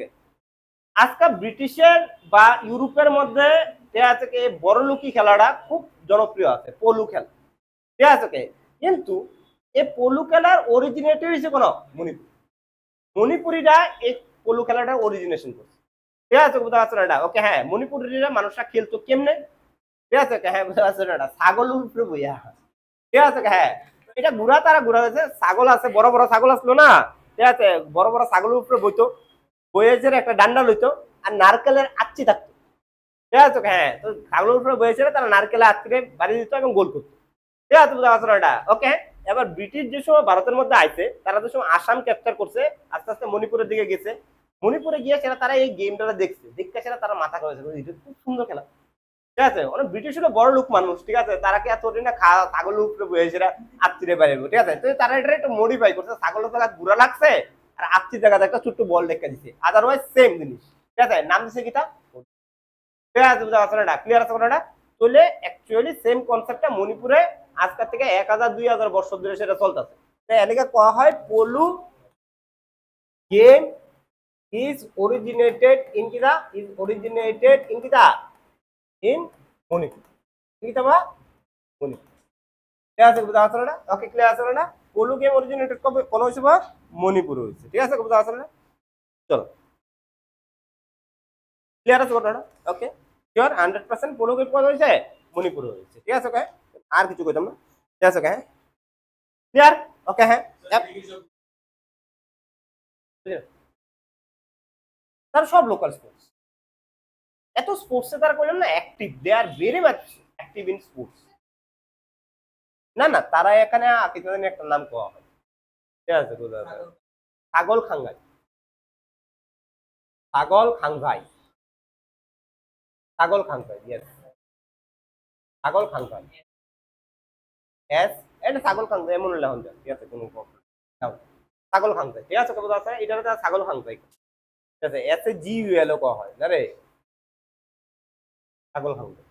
আজকাল ব্রিটিশের বা ইউরোপের মধ্যে ঠিক আছে বড় লোকি খেলাটা খুব জনপ্রিয় আছে পোলো খেলা, ঠিক আছে কিন্তু এই পোলো খেলার অরিজিনেটর হয়েছে কোন মণিপুর, মণিপুরীরা এই পোলো খেলাটা অরিজিনেশন করছে, ঠিক আছে বুঝতে পারছো না ওকে হ্যাঁ মণিপুরীরা মানুষরা খেলতো কেমনে, ঠিক আছে হ্যাঁ বুঝতে পারছো না ছাগল উপরে বইয়া, ঠিক আছে হ্যাঁ এটা ঘুরা তারা ঘুরা হয়েছে ছাগল আছে বড় বড় ছাগল আসলো না, ঠিক আছে বড় বড় ছাগলের উপরে বইতো, বইয়েছে একটা ডান্ডা লইতো আর নারকেলের আচ্ছি থাকতো, ঠিক আছে হ্যাঁ তো ছাগলের উপরে বইয়েছে তারা নারকেলের আচ্ছিরে বাড়ি দিত এবং গোল করতো, ঠিক আছে বুঝতে পারছো না এটা ওকে। এবার ব্রিটিশ যে সময় ভারতের মধ্যে আইছে তারা যে সময় আসাম ক্যাপচার করছে আস্তে আস্তে মণিপুরের দিকে গেছে, মণিপুরে গিয়ে সেটা তারা এই গেমটা দেখছে দেখতে সেটা তারা মাথা করেছে এটা খুব সুন্দর খেলা, ঠিক আছে অনেক ব্রিটিশ হলো বড় লোক মানুষ, ঠিক আছে তারা কি এত না ছাগলের উপরে বসে আত্মীয় বাড়িব, ঠিক আছে তো তারা এটা একটু মডিফাই করছে ছাগলের জায়গা ঘুরা লাগছে আর আত্মীয় জায়গাতে একটা ছোট্ট বল দেখা দিচ্ছে আদারওয়াইজ সেম জিনিস, ঠিক আছে নাম দিচ্ছে কিটা, ঠিক আছে বুঝতে পারছো না ক্লিয়ার আছে কোনটা, তাহলে অ্যাকচুয়ালি সেম কনসেপ্টটা মণিপুরে আজকের থেকে 1000-2000 বছর ধরে সেটা চলতেছে, তাই এলাকা কোয়া হয় polo game is originated in কিটা is originated in কিটা in মণিপুর, ঠিক আছে মণিপুর, ঠিক আছে বুঝতে পারছো না ওকে ক্লিয়ার আছে না পোলো গেম অরিজিনেটেড কবে কোন হয়েছে বা মণিপুর হয়েছে, ঠিক আছে বুঝতে পারছো না চলো ক্লিয়ার আছে কথাটা ওকে শিওর 100% পোলো গেম কোন হয়েছে মণিপুর হয়েছে, ঠিক আছে ওকে আর কিছু কইতাম না, ঠিক আছে ওকে হ্যাঁ ক্লিয়ার ওকে হ্যাঁ তার সব লোকাল স্পোর্টস এত স্পোর্টসে তারা করলেন না active they are very much active in sports, না না তারা এখানে আকিদানি একটা নাম কোয়া হয়, ঠিক আছে ছাগল খাঙ্গাই, ছাগল খাঙ্গাই, ছাগল খাঙ্গাই ইয়েস ছাগল খাঙ্গাই এস এটা ছাগল খাঙ্গাই এমন লেখন যায়, ঠিক আছে কোনো ছাগল খাঙ্গাই, ঠিক আছে কথা আছে এটা ছাগল খাঙ্গাই, ঠিক আছে এস এ জি ইউএল কোয়া হয় না রে ছাগল খাঙ্গাই,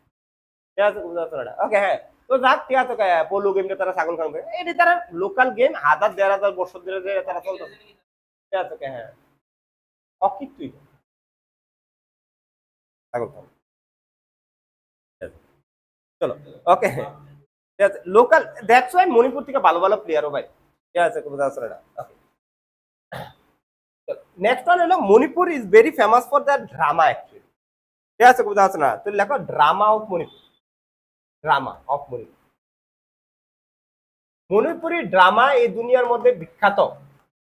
ঠিক আছে বুঝতে পারছো না ওকে হ্যাঁ তো যাক ঠিক আছে পোলো গেমটা তারা ছাগল খাঙ্গাই এটা তারা লোকাল গেম 1000-1500 বছর ধরে তারা চলতেছে, ঠিক আছে হ্যাঁ অকিতুই ছাগল খাঙ্গাই চলো ওকে ঠিক আছে লোকাল দ্যাটস ওয়াই মণিপুর থেকে ভালো ভালো প্লেয়ারও ভাই, ঠিক আছে বুঝতে পারছো না ওকে নেক্সট ওয়ান হলো Manipur is very famous for the drama actually, ঠিক আছে বুঝতে পারছো না তো লেখো drama of Manipur, drama of Manipur, Manipuri drama এই দুনিয়ার মধ্যে বিখ্যাত,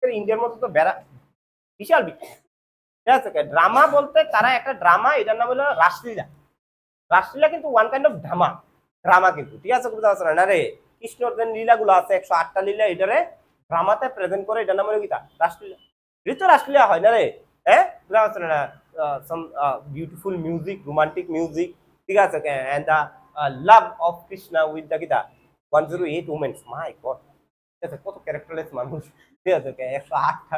ইন্ডিয়ার মধ্যে তো বেড়া বিশাল বিখ্যাত, ঠিক আছে ড্রামা বলতে তারা একটা ড্রামা এটার নাম হলো রাসলীলা, রাসলীলা কিন্তু one kind of drama drama কিন্তু, ঠিক আছে বুঝতে পারছো না রে কৃষ্ণর যে লীলাগুলো আছে 108টা লীলা এটারে ড্রামাতে প্রেজেন্ট করে এটার নাম হলো কিটা রাসলীলা, এটা তো রাসলীলা হয় না রে হ্যাঁ বুঝতে পারছো না some beautiful music romantic music, ঠিক আছে and the love of Krishna with the কিটা 108 উমেন্স মাই গড, ঠিক আছে কত ক্যারেক্টারলেস মানুষ, ঠিক আছে 108টা,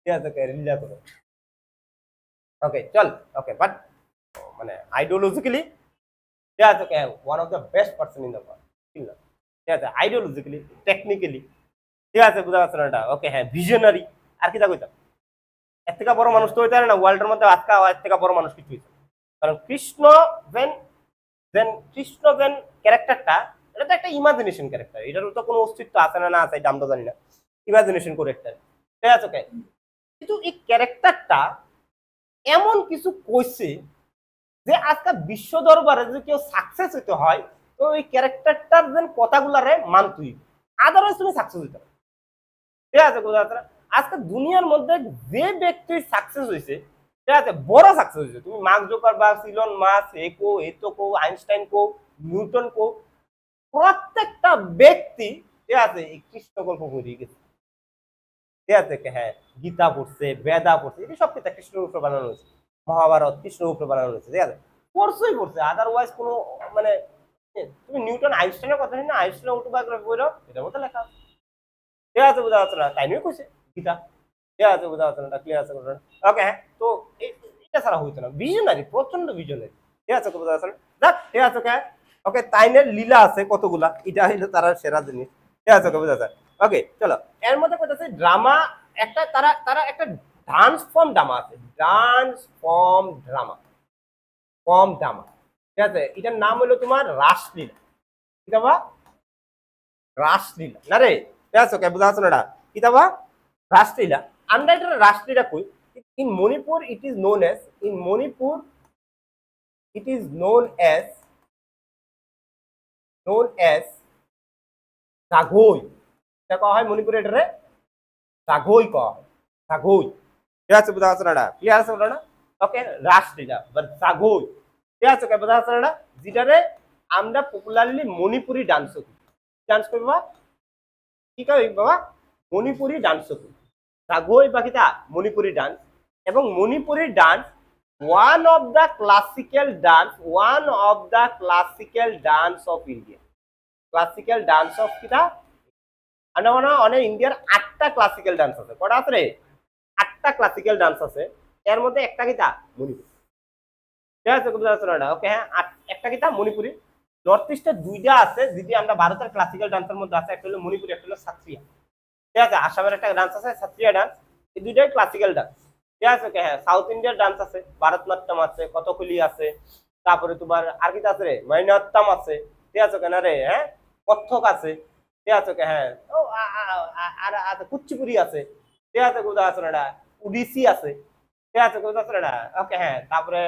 ঠিক আছে লীলা করে ওকে চল ওকে বাট মানে আইডিওলজিক্যালি ঠিক আছে one of the best person in the world, ঠিক আছে আইডিওলজিক্যালি টেকনিক্যালি, ঠিক আছে বুঝতে পারছো না ওকে হ্যাঁ ভিশনারি আর কি তা কইতাম এর থেকে বড় মানুষ তো হইতে পারে না ওয়ার্ল্ডের মধ্যে আজকে এর থেকে বড় মানুষ কিছু হইছে, কারণ কৃষ্ণ যেন ক্যারেক্টারটা এটা তো একটা ইমাজিনেশন ক্যারেক্টার, এটার তো কোনো অস্তিত্ব আছে না আছে এটা আমরা জানি না, ইমাজিনেশন ক্যারেক্টার, ঠিক আছে কিন্তু এই ক্যারেক্টারটা এমন কিছু কইছে যে আজকে বিশ্ব দরবারে যদি কেউ সাকসেস হইতে হয় তো ওই ক্যারেক্টারটার যেন কথাগুলারে মানতুই আদারওয়াইজ তুমি সাকসেস হইতে পারো, ঠিক আছে আজকে দুনিয়ার মধ্যে যে ব্যক্তি সাকসেস হয়েছে ঠিক আছে বড় সাকসেস হয়েছে তুমি মার্ক জুকারবার্গ সিলন মাস্ক একো এতো কো আইনস্টাইন কো নিউটন কো প্রত্যেকটা ব্যক্তি ঠিক আছে এই কৃষ্ণ গল্প বই গেছে, ঠিক আছে হ্যাঁ গীতা পড়ছে বেদা পড়ছে এটা সব কিছু কৃষ্ণের উপরে বানানো হয়েছে, মহাভারত কৃষ্ণের উপরে বানানো হয়েছে, ঠিক আছে পড়ছে আদারওয়াইজ কোনো মানে তুমি নিউটন আইনস্টাইনের কথা না আইনস্টাইনের অটোবায়োগ্রাফি বইলো এটার মধ্যে লেখা, ঠিক আছে বোঝা যাচ্ছে না তাই নিয়ে কইছে গীতা, ঠিক আছে বোঝা যাচ্ছে না ক্লিয়ার আছে ওকে হ্যাঁ তো এটা ছাড়া হইতো না, ভিশনারি, প্রচন্ড ভিশনারি। ঠিক আছে বুঝা আছে দেখ, ঠিক আছে ওকে। ওকে, তাইনের লীলা আছে কতগুলা, এটা হইলো তারা সেরা জিনিস। ঠিক আছে বুঝা আছে। ওকে চলো, এর মধ্যে কইতাছে ড্রামা একটা, তারা তারা একটা ডান্স ফর্ম ড্রামা আছে, dance form drama, form drama. ঠিক আছে, এটার নাম হলো তোমার রাসলীলা। কি বাবা? রাসলীলা না রে, ঠিক আছে ওকে বুঝা আছে না কি বাবা? রাসলীলা। আমরা এটা রাসলীলা কই, in Manipur it is known as, in Manipur it is known as জাগোই। এটা কয়া হয় মণিপুরে, এটারে জাগোই কয়া হয়, জাগোই। ঠিক আছে বুঝা আছে না? ক্লিয়ার আছে না? ওকে, রাসলীলা বা জাগোই। ঠিক আছে ওকে বুঝা আছে না? যেটারে আমরা পপুলারলি মণিপুরি ডান্স করি। ডান্স করি বাবা, কি কই বাবা? মণিপুরি ডান্স করি। জাগোই বা কিটা মণিপুরি ডান্স। এবং Manipuri dance one of the classical dance of India. Classical dance of কিটা আমরা মনে হয় অনেক ইন্ডিয়ার 8টা ক্লাসিক্যাল ডান্স আছে। কটা আছে রে? 8টা ক্লাসিক্যাল ডান্স আছে, এর মধ্যে একটা কিটা মণিপুরি। ঠিক আছে ওকে, হ্যাঁ একটা কিটা মণিপুরি। নর্থ ইস্টে 2টা আছে, যেটি আমরা ভারতের ক্লাসিক্যাল ডান্সের মধ্যে আছে, একটা হলো মণিপুরি, একটা হলো সাত্রিয়া। ঠিক আছে, আসামের একটা ডান্স আছে সাত্রিয়া ডান্স, এই দুইটাই ক্লাসিক্যাল ডান্স। ঠিক আছে ওকে, হ্যাঁ সাউথ ইন্ডিয়ার ডান্স আছে, ভারতনাট্যম আছে, কথকলি আছে, তারপরে তোমার আর কিটা আছে রে, মহিনাট্যম আছে। ঠিক আছে কেন রে, হ্যাঁ কত্থক আছে। ঠিক আছে ওকে, হ্যাঁ ও আর কুচিপুরি আছে। ঠিক আছে কোথাও আছে না, উড়িষ্যি আছে। ঠিক আছে কোথাও আছে না, ওকে হ্যাঁ। তারপরে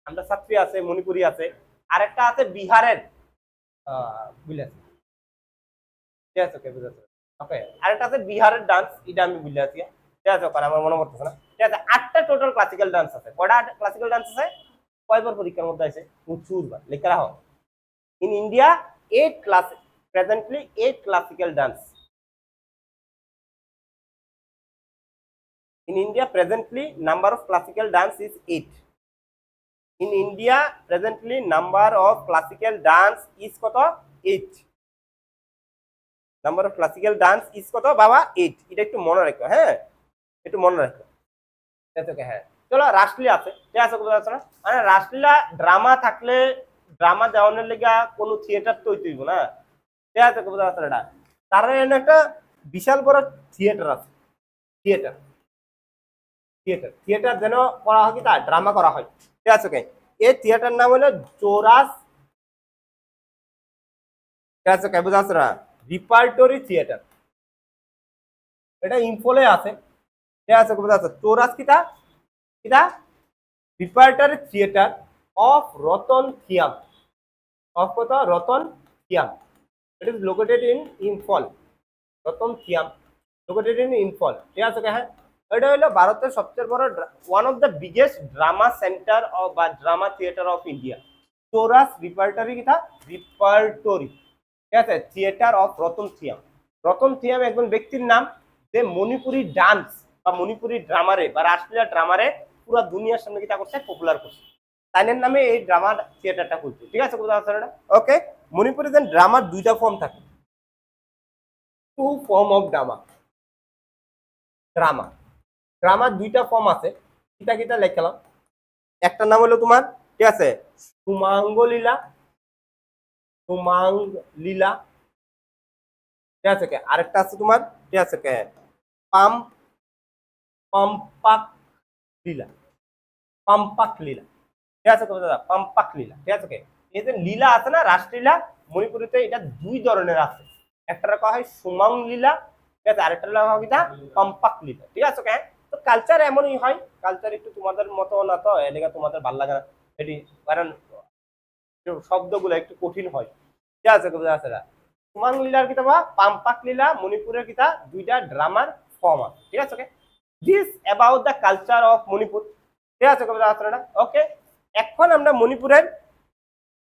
আমরা সাত্রিয়া আছে, মণিপুরি আছে, আরেকটা আছে বিহারের বুঝলেন। ঠিক আছে ওকে বুঝেছে। ওকে, আরেকটা আছে বিহারের ডান্স, এটা আমি বুঝলে আছি। ঠিক আছে ওখানে আমার মনে পড়তেছে না। ঠিক আছে, 8টা টোটাল ক্লাসিক্যাল ডান্স আছে। কয়টা ক্লাসিক্যাল ডান্স আছে? কয়বার পরীক্ষার মধ্যে আছে? প্রচুর বার লেখা রাখো। In India 8 class, presently 8 classical dance. In India presently number of classical dance is 8. In India presently number of classical dance is কত? 8. Number of classical dance is কত বাবা? 8। এটা একটু মনে রাখো, হ্যাঁ একটু মনে রাখো। হ্যাঁ চলো, রাসলীলা আছে। ঠিক আছে বুঝা না? মানে রাসলীলা ড্রামা থাকলে, ড্রামা দেওয়ানোর লেগা কোনো থিয়েটার তৈরি হইব না। ঠিক আছে বুঝা যাচ্ছে না? তার একটা বিশাল বড় থিয়েটার আছে, থিয়েটার থিয়েটার থিয়েটার যেন করা হয় কি তা ড্রামা করা হয়। ঠিক আছে ওকে, এই থিয়েটার নাম হলো চৌরাস। ঠিক আছে ওকে বুঝা যাচ্ছে না? রিপার্টরি থিয়েটার, এটা ইম্ফলে আছে। ঠিক আছে বুঝা যাচ্ছে? চৌরাস কিটা কিটা repertory theatre of Ratan Thiyam, of কত? Ratan Thiyam. It is located in Imphal. Ratan Thiyam located in Imphal. ঠিক আছে হ্যাঁ, এটা হলো ভারতের সবচেয়ে বড়, one of the biggest drama centre of বা drama theatre of India. Chorus repertory কিটা রিপার্টরি। ঠিক আছে, থিয়েটার অফ রতন থিয়াম। রতন থিয়াম একজন ব্যক্তির নাম, যে মণিপুরি ডান্স বা মণিপুরি ড্রামারে বা রাসলীলা ড্রামারে পুরো দুনিয়ার সামনে কিটা করছে, পপুলার করছে। তাইনের নামে এই ড্রামা থিয়েটারটা খুলছে। ঠিক আছে ওকে, মণিপুরে যেন ড্রামার 2টা ফর্ম থাকে, 2 ফর্ম অফ ড্রামা। ড্রামা ড্রামার 2টা ফর্ম আছে, কিটা কিটা লেখালাম। একটা নাম হলো তোমার, ঠিক আছে, সুমাঙ্গ লীলা, সুমাঙ্গ লীলা। ঠিক আছে কে, আরেকটা আছে তোমার, ঠিক আছে কে, পাম পাম্পাক লীলা, পাম্পাক লীলা। ঠিক আছে দাদা, পাম্পাক লীলা। ঠিক আছে কে, এই যে লীলা আছে না রাসলীলা, মণিপুরিতে এটা 2 ধরনের আছে। একটা কয়া হয় সুমাং লীলা, ঠিক আছে, আরেকটা লেখা হয় কিটা পাম্পাক লীলা। ঠিক আছে কে, তো কালচার এমনই হয়, কালচার একটু তোমাদের মতো না, তো এলাকা তোমাদের ভালো লাগে না এটি, কারণ শব্দগুলো একটু কঠিন হয়। ঠিক আছে দাদা, সুমাং লীলার কিতা বা পাম্পাক লীলা মণিপুরের কিতা 2টা ড্রামার ফর্ম আছে। ঠিক আছে okay, this about the culture of Manipur. ঠিক আছে দাদা ওকে, এখন আমরা মণিপুরের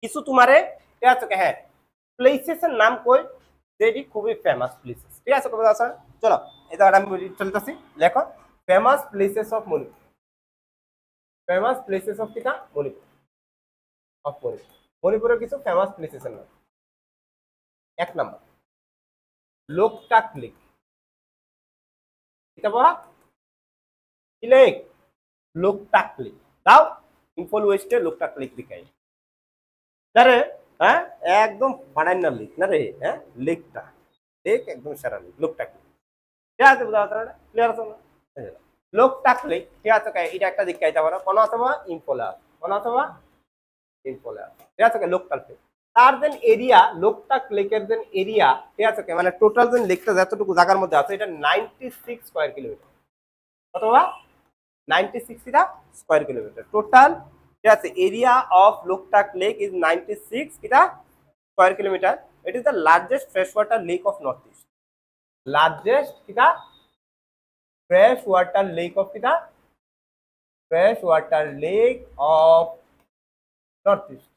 কিছু তোমারে, ঠিক আছে হ্যাঁ, প্লেসেস এর নাম কই যেটি খুবই ফেমাস প্লেসেস। ঠিক আছে দাদা, চলো এই জায়গাটা আমি চলতেছি, লেখো famous places of Manipur. Famous places of কিটা মণিপুর, অফ মণিপুর। মণিপুরের কিছু ফেমাস প্লেসেস এর নাম। 1 নাম্বার লোকটাক লেক। এটা বলা কি লেক? লোকটাক লেক। তাও ইম্ফল ওয়েস্টে লোকটাক লেক দেখাই না রে। হ্যাঁ, একদম ফাটাইনার লেক না রে। হ্যাঁ, লেকটা লেক একদম সেরা লেক লোকটাক লেক। ঠিক আছে, বুঝা যাচ্ছে না? ক্লিয়ার আছে না? লোকটাক লেক ঠিক আছে, এটা একটা দিক খাইতে পারো কোন অথবা ইম্ফলে আছে, কোন অথবা ইম্ফলে আছে। ঠিক আছে, লোকটাক লেক তার দেন এরিয়া, লোকটাক লেকের দেন এরিয়া ঠিক আছে, মানে টোটাল দেন লেকটা যতটুকু জায়গার মধ্যে আছে এটা 96 স্কয়ার কিলোমিটার অথবা 96 স্কয়ার কিলোমিটার টোটাল। ঠিক আছে, area of Loktak lake is 96 square kilometre. It is the largest fresh water lake of north east. Largest fresh water lake of kita fresh water lake of northeast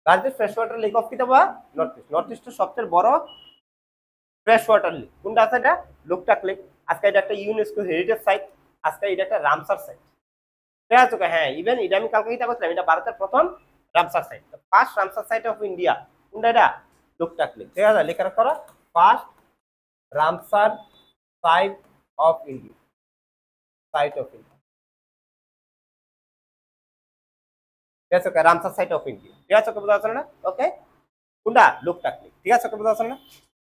largest fresh water lake of kita বা নর্থ ইস্টের সবচেয়ে বড় ফ্রেশ ওয়াটার লেক কোনটা আছে? এটা লোকটাক লেক। আজকে এটা একটা ইউনেস্কো হেরিটেজ সাইট, আজকে এটা একটা রামসার সাইট। ঠিক আছে, হ্যাঁ ইভেন এটা আমি কালকে কিতা বলছিলাম, এটা ভারতের প্রথম Ramsar site, first Ramsar site of India কোনটা? এটা লোকটাক লেক। ঠিক আছে, লেখা রাখো first Ramsar site of India, site of India. ঠিক আছে, রামসার সাইট অফ ইন্ডিয়া। ঠিক আছে, বুঝা যাচ্ছে না? ওকে, কোনটা? লোকটাক লেক। ঠিক আছে, বুঝা যাচ্ছে না?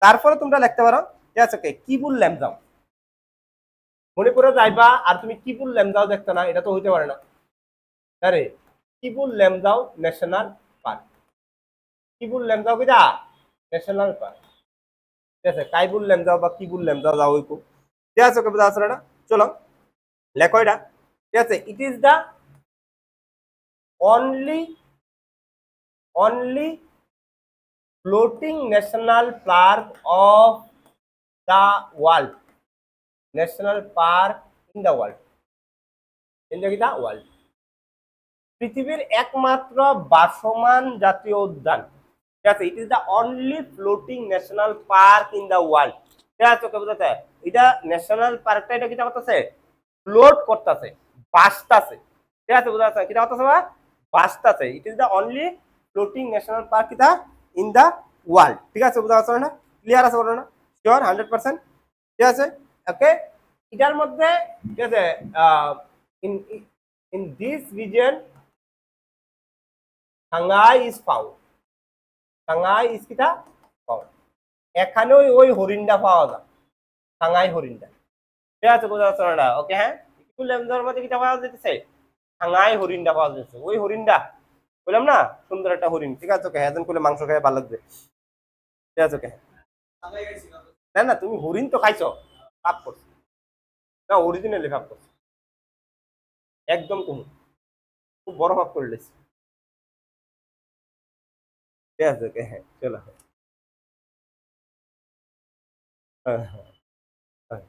তারপরে তোমরা লিখতে পারো ঠিক আছে কিবুল ল্যামজাও। মণিপুরে যাইবা আর তুমি কিবুল ল্যামজাও দেখতে না, এটা তো হইতে পারে না। আরে কিবুল ল্যামজাও ন্যাশনাল পার্ক, কিবুল ল্যামজাও কিটা ন্যাশনাল পার্ক। ঠিক আছে, কাইবুল ল্যামজাও বা কিবুল ল্যামজাও যাও হইকো। ঠিক আছে, বুঝা যাচ্ছে না? চলো লেখো এটা। ঠিক আছে, ইট is the only floating national park of the world, national park in the world, in the world, পৃথিবীর একমাত্র ভাসমান জাতীয় উদ্যান। ঠিক আছে, ইট is the only floating national park in the world. ঠিক আছে, বুঝাতে এটা ন্যাশনাল পার্কটা এটা কিটা করতেছে? ফ্লোট করতেছে, ভাসতাছে। ঠিক আছে, বুঝা যাচ্ছে কিটা করতেছে? ভাসতাছে। It is the only floating national park কিটা ইন দ্য ওয়ার্ল্ড। ঠিক আছে, বুঝা যাচ্ছে না? ক্লিয়ার আছে বলো না? শিওর 100%? ঠিক আছে, ওকে। এটার মধ্যে ঠিক আছে in this region Shanghai is found. Shanghai is কিটা found. এখানে ওই হরিণটা পাওয়া যায়, সাংহাই হরিণটা। ঠিক আছে, বুঝা যাচ্ছে না? ওকে, হ্যাঁ কিবুল ল্যামজাওর মধ্যে কিটা পাওয়া যেতেছে? সাংহাই হরিণটা পাওয়া যাচ্ছে। ওই হরিণটা বললাম না, সুন্দর একটা হরিণ। ঠিক আছে, ওকে, হ্যাঁ করলে মাংস খেয়ে ভালো লাগবে। ঠিক আছে, ওকে। না না, তুমি হরিণ তো খাইছো, পাপ করছো না, অরিজিনালি পাপ করছো একদম। কম খুব বড় পাপ করলে। ঠিক আছে, ওকে, হ্যাঁ চলো। হ্যাঁ হ্যাঁ হ্যাঁ।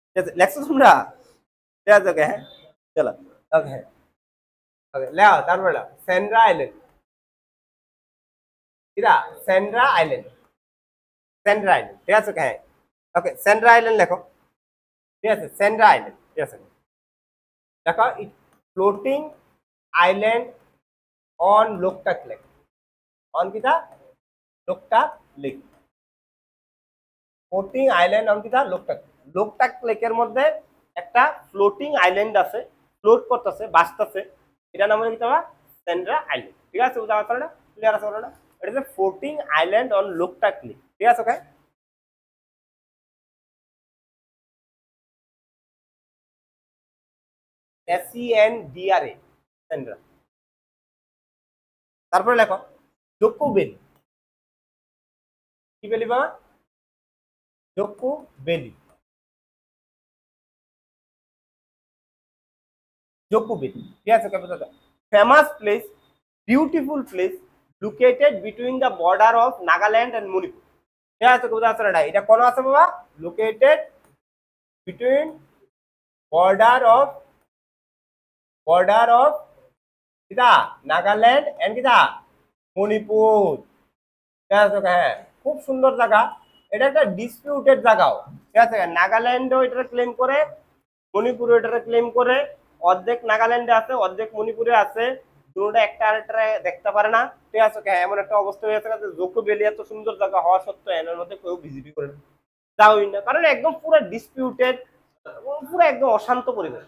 ঠিক আছে, লেখছো তোমরা? ঠিক আছে, ওকে, হ্যাঁ চলো। ওকে, হ্যাঁ ওকে, লেও তারপরে লেও সেন্ড্রা আইল্যান্ড। কিরা? Sendra island, Sendra island. ঠিক আছে, ওকে, হ্যাঁ ওকে, সেন্ড্রা আইল্যান্ড লেখো। ঠিক আছে, সেন্ড্রা আইল্যান্ড। ঠিক আছে, দেখো it floating island on Loktak lake, on কিটা Loktak lake, floating island on কিটা লোকটাক। লোকটাক লেকের মধ্যে একটা ফ্লোটিং আইল্যান্ড আছে, ফ্লোট করতেছে, বাসতেছে, এটা নাম হচ্ছে সেন্ড্রা আইল্যান্ড। ঠিক আছে, বুঝা যাচ্ছে না? ক্লিয়ার আছে বলো না? এটা হচ্ছে floating island on Loktak lake. ঠিক আছে, ওকে। SENDRA সেন্ড্রা। তারপরে লেখো জোকো বেলি। কি বেলি বাবা? জোকো বেলি, জোকো বেলি। ঠিক আছে, famous place, beautiful place located between the border of Nagaland and Manipur. ঠিক আছে, কোথায় আছে না? এটা কোন আছে বাবা? লোকেটেড বিটুইন বর্ডার অফ কিটা নাগাল্যান্ড এন্ড কিটা মণিপুর। ঠিক আছে, হ্যাঁ খুব সুন্দর জায়গা। এটা একটা ডিসপিউটেড জায়গাও। ঠিক আছে, নাগাল্যান্ডও এটা ক্লেম করে, মণিপুরও এটা ক্লেম করে। অর্ধেক নাগাল্যান্ডে আছে, অর্ধেক মণিপুরে আছে। দুটোটা একটা আরেকটা দেখতে পারে না, ঠিক আছে? এমন একটা অবস্থা হয়ে গেছে যে জোকো ভ্যালি এত সুন্দর জায়গা হওয়া সত্ত্বেও এর মধ্যে কেউ ভিজিট করে না, যাওই না, কারণ একদম পুরো ডিসপিউটেড, পুরো একদম অশান্ত পরিবেশ।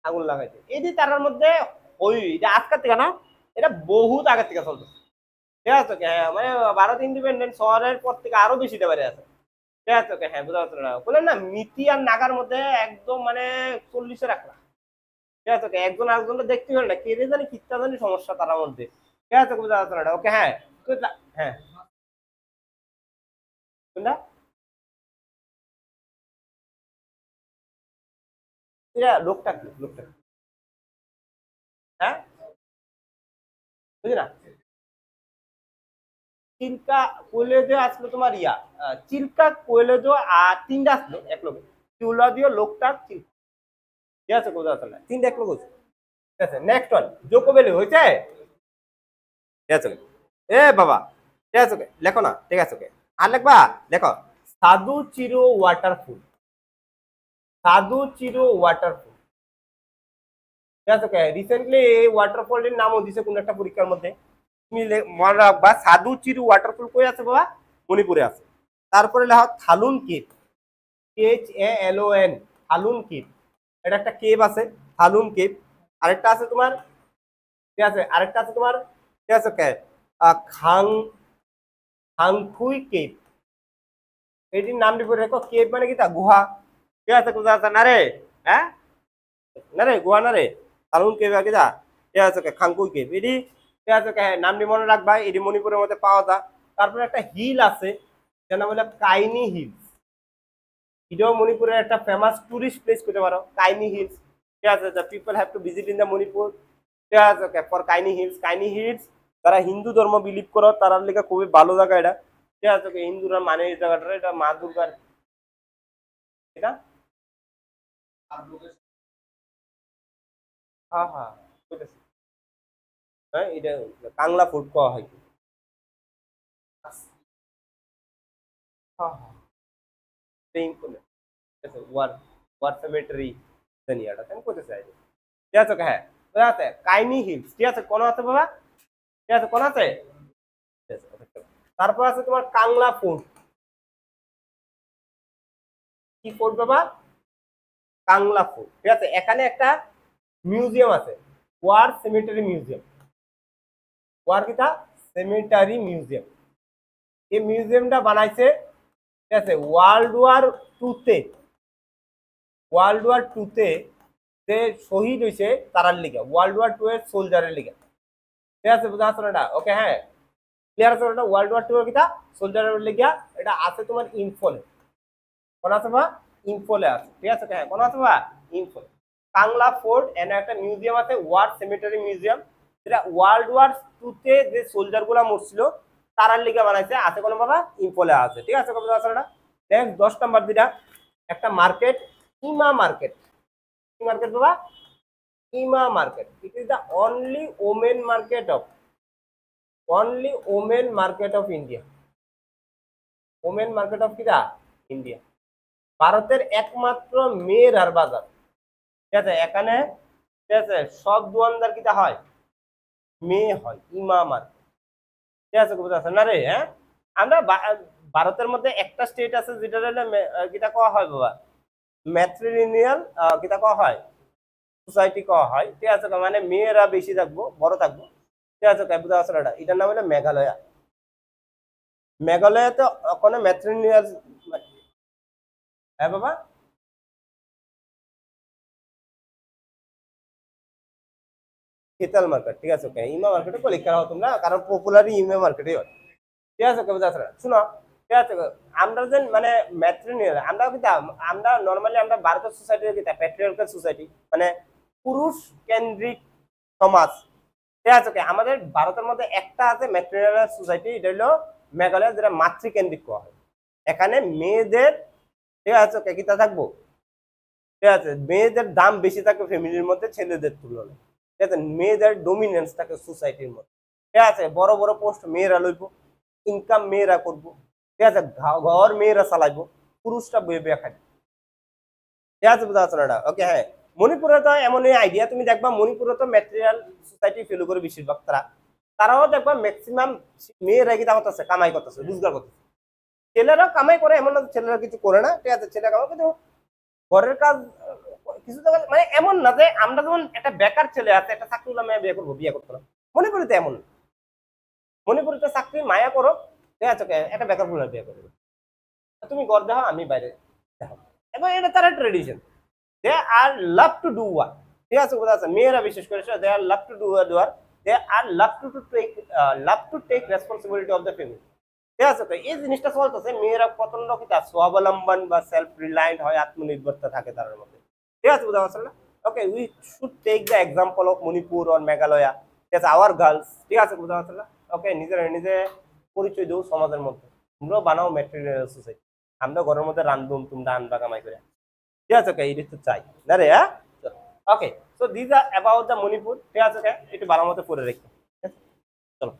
আগুন লাগাইছে এই যে তার মধ্যে, ওই এটা আজকের থেকে না, এটা বহুত আগের থেকে চলতেছে, ঠিক আছে? হ্যাঁ, মানে ভারত ইন্ডিপেন্ডেন্ট শহরের পর থেকে আরো বেশি দেবারে আছে, ঠিক আছে? হ্যাঁ, বুঝা যাচ্ছে না, বললেন না মিতি আর নাগার মধ্যে একদম মানে 40-এর রাখলা, ঠিক আছে? একজন আরেকজনকে দেখতে পারে না, কে জানি কিচ্ছা জানি সমস্যা তার মধ্যে, ঠিক আছে? বুঝা যাচ্ছে না, ওকে। হ্যাঁ, হ্যাঁ, কোনটা? এটা লোকটা কি, লোকটা কি? হ্যাঁ, বুঝলি না? চিল্কা কোয়েলেজো আসলো তোমার ইয়া, চিল্কা কোয়েলেজো আর তিনটা আসলো এক লোক, চিউলাদিও লোকটা চিল্কা, ঠিক আছে? বোঝা যাচ্ছে না, তিনটা এক লোক হচ্ছে, ঠিক আছে? নেক্সট ওয়ান জোকোবেলি হয়েছে, ঠিক আছে? এ বাবা, ঠিক আছে, লেখো না, ঠিক আছে? আর লেখবা, লেখো সাধু চিরো ওয়াটারফুল, সাধু চিরো ওয়াটারফুল, ঠিক আছে? রিসেন্টলি এই ওয়াটারফলটির নামও দিছে কোন একটা পরীক্ষার মধ্যে, তুমি মনে রাখবা সাধু চিরু ওয়াটারফল কই আছে বাবা? মণিপুরে আছে। তারপরে লেখো থালুন কেভ, HALON, থালুন কেভ, এটা একটা কেভ আছে, থালুন কেভ। আরেকটা আছে তোমার, ঠিক আছে? আরেকটা আছে তোমার, ঠিক আছে? খাং খাংখুই কেভ, এটির নাম লিখে রেখো। কেভ মানে কি তা গুহা, ঠিক আছে? কোথা আছে না রে? হ্যাঁ, না রে গুহা না রে, থালুন কেভ কি তা, ঠিক আছে? খাংকুই কেভ এটি, ঠিক আছে? নামটি মনে রাখবা, এটি মণিপুরের মধ্যে পাওয়া যায়। তারপরে একটা হিল আছে, যার নাম হলো কাইনি হিলস, এটাও মণিপুরের একটা ফেমাস টুরিস্ট প্লেস করতে পারো, কাইনি হিলস, ঠিক আছে? People have to visit in the Manipur, ঠিক আছে? ফর কাইনি হিলস, কাইনি হিলস যারা হিন্দু ধর্ম বিলিভ করো তার লেগে খুবই ভালো জায়গা এটা, ঠিক আছে? হিন্দুরা মানে এই জায়গাটা, এটা মা দুর্গার, এটা হ্যাঁ হ্যাঁ বুঝেছি। হ্যাঁ, এটা কাংলা ফুড খাওয়া হয় কি, হ্যাঁ হ্যাঁ, সেম করে, ঠিক আছে? ওয়ার ওয়ার সেমেটরি জানিয়াটা আমি করতে চাই, ঠিক আছে? হ্যাঁ, ঠিক আছে? কাইনি হিলস, ঠিক আছে? কোন আছে বাবা? ঠিক আছে, কোন আছে? ঠিক আছে, okay, চলো। তারপর আছে তোমার কাংলা ফোর্ট, কি ফোর্ট বাবা? কাংলা ফোর্ট, ঠিক আছে? এখানে একটা মিউজিয়াম আছে, ওয়ার সেমেটারি মিউজিয়াম, ওয়ার কিটা সেমেটারি মিউজিয়াম। এই মিউজিয়ামটা বানাইছে, ঠিক আছে? ওয়ার্ল্ড ওয়ার 2-তে, ওয়ার্ল্ড ওয়ার 2-তে যে শহীদ হয়েছে তারার লিগে, ওয়ার্ল্ড ওয়ার 2 এর সোলজারের লিগে, ঠিক আছে? বুঝা যাচ্ছে না? ওকে, হ্যাঁ, ক্লিয়ার আছে? ওটা ওয়ার্ল্ড ওয়ার 2 এর কিটা সোলজারের লিগে, এটা আছে তোমার ইনফলে, কোন আছে বা? ইনফলে আছে, ঠিক আছে? হ্যাঁ, কোন আছে বা? ইনফলে। কাংলা ফোর্ট এন্ড একটা মিউজিয়াম আছে, ওয়ার সেমেটারি মিউজিয়াম, যেটা ওয়ার্ল্ড ওয়ার 2-তে যে সোলজার গুলা মরছিল তারার লিগে বানাইছে, আছে কোন বাবা? ইনফলে আছে, ঠিক আছে? বুঝা যাচ্ছে না? নেক্সট 10 নাম্বার দিটা, একটা মার্কেট, ইমা মার্কেট, কি মার্কেট বাবা? ইমা market, it is the only women market of, only women market of India, women market of কিরা ইন্ডিয়া, ভারতের একমাত্র মেয়ের বাজার, ঠিক আছে? এখানে, ঠিক আছে, সব দোকানদার কিটা হয়? মেয়ে হয়, ইমা মার্কেট, ঠিক আছে? বুঝতে পারছেন না রে? হ্যাঁ, আমরা ভারতের মধ্যে একটা স্টেট আছে যেটা হলে কিটা কওয়া হয় বাবা, ম্যাট্রিলিনিয়াল কিটা কওয়া হয়, সোসাইটি কওয়া হয়, ঠিক আছে? মানে মেয়েরা বেশি থাকবো, বড় থাকবো, ঠিক আছে? বুঝতে পারছেন? এটার নাম হলো মেঘালয়া। মেঘালয়াতে ওখানে ম্যাট্রিলিনিয়াল, হ্যাঁ বাবা, শীতল মার্কেট, ঠিক আছে? ইমা মার্কেটে পরীক্ষা হও তোমরা, কারণ পপুলারই ইমা মার্কেটই হয়, ঠিক আছে? বুঝতে পারছেন? শুনো, ঠিক আছে? আমরা যে মানে ম্যাট্রিলিনিয়াল, আমরা কিন্তু আমরা নর্মালি আমরা ভারতের সোসাইটি যেটা প্যাট্রিয়ার্কাল সোসাইটি, মানে পুরুষ কেন্দ্রিক সমাজ, ঠিক আছে? আমাদের ভারতের মধ্যে একটা আছে ম্যাট্রিলিনিয়াল সোসাইটি, এটা হলো মেঘালয়, যেটা মাতৃকেন্দ্রিক করা হয়। এখানে মেয়েদের, ঠিক আছে, কিতা থাকবো, ঠিক আছে? মেয়েদের দাম বেশি থাকে ফ্যামিলির মধ্যে ছেলেদের তুলনায়, ঠিক আছে? মেয়েদের ডোমিনেন্স থাকে সোসাইটির মধ্যে, ঠিক আছে? বড় বড় পোস্ট মেয়েরা লইব, ইনকাম মেয়েরা করবো, ঠিক আছে? ঘর মেয়েরা চালাইবো, পুরুষরা বয়ে বয়ে খায়, ঠিক আছে বুঝা যাচ্ছে না? ওকে হ্যাঁ, মণিপুরে তো এমনই আইডিয়া, তুমি দেখবা মণিপুরে তো ম্যাটেরিয়াল সোসাইটি ফলো করে বেশিরভাগ তারাও দেখবা ম্যাক্সিমাম মেয়েরা কি করতেছে, কামাই করতেছে, রোজগার করতেছে। ছেলেরাও কামাই করে, এমন না ছেলেরা কিছু করে না, ঠিক আছে ছেলেরা কামাই, কিন্তু ঘরের কাজ কিছু জায়গায় মানে এমন না যে আমরা যেমন একটা বেকার ছেলে আছে, একটা চাকরিওয়ালা মেয়ে বিয়ে করবো, বিয়ে করতে না। মণিপুরে তো এমন না। মণিপুরে তো চাকরি মায়া করো, ঠিক আছে একটা বেকার ফুলার বিয়ে করবে, তুমি ঘর দেখো আমি বাইরে দেখো, এবং এটা তারা tradition. They are love to do work, ঠিক আছে বোঝা যাচ্ছে, মেয়েরা বিশেষ করে they are love to do work, they are love to take responsibility of the family, ঠিক আছে। তো এই জিনিসটা চলতেছে, মেয়েরা প্রচন্ড কিন্তু স্বাবলম্বন বা সেলফ রিলায়েন্ট হয়, আত্মনির্ভরতা থাকে তার মধ্যে, ঠিক আছে বোঝা যাচ্ছে না? Okay, we should take the example of Manipur or Meghalaya, ঠিক আছে, আওয়ার গার্লস, ঠিক আছে বোঝা যাচ্ছে না? ওকে, নিজের নিজে পরিচয় দেও সমাজের মধ্যে, তোমরাও বানাও ম্যাটেরিয়াল সোসাইটি, আমরা ঘরের মধ্যে রান্ধুম, তোমরা আনবা কামাই করে, ঠিক আছে? ওকে, এটা তো চাই না রে, হ্যাঁ। Okay, so this are about the Manipur, ঠিক আছে? একটু ভালো মতো পড়ে রেখো, চলো।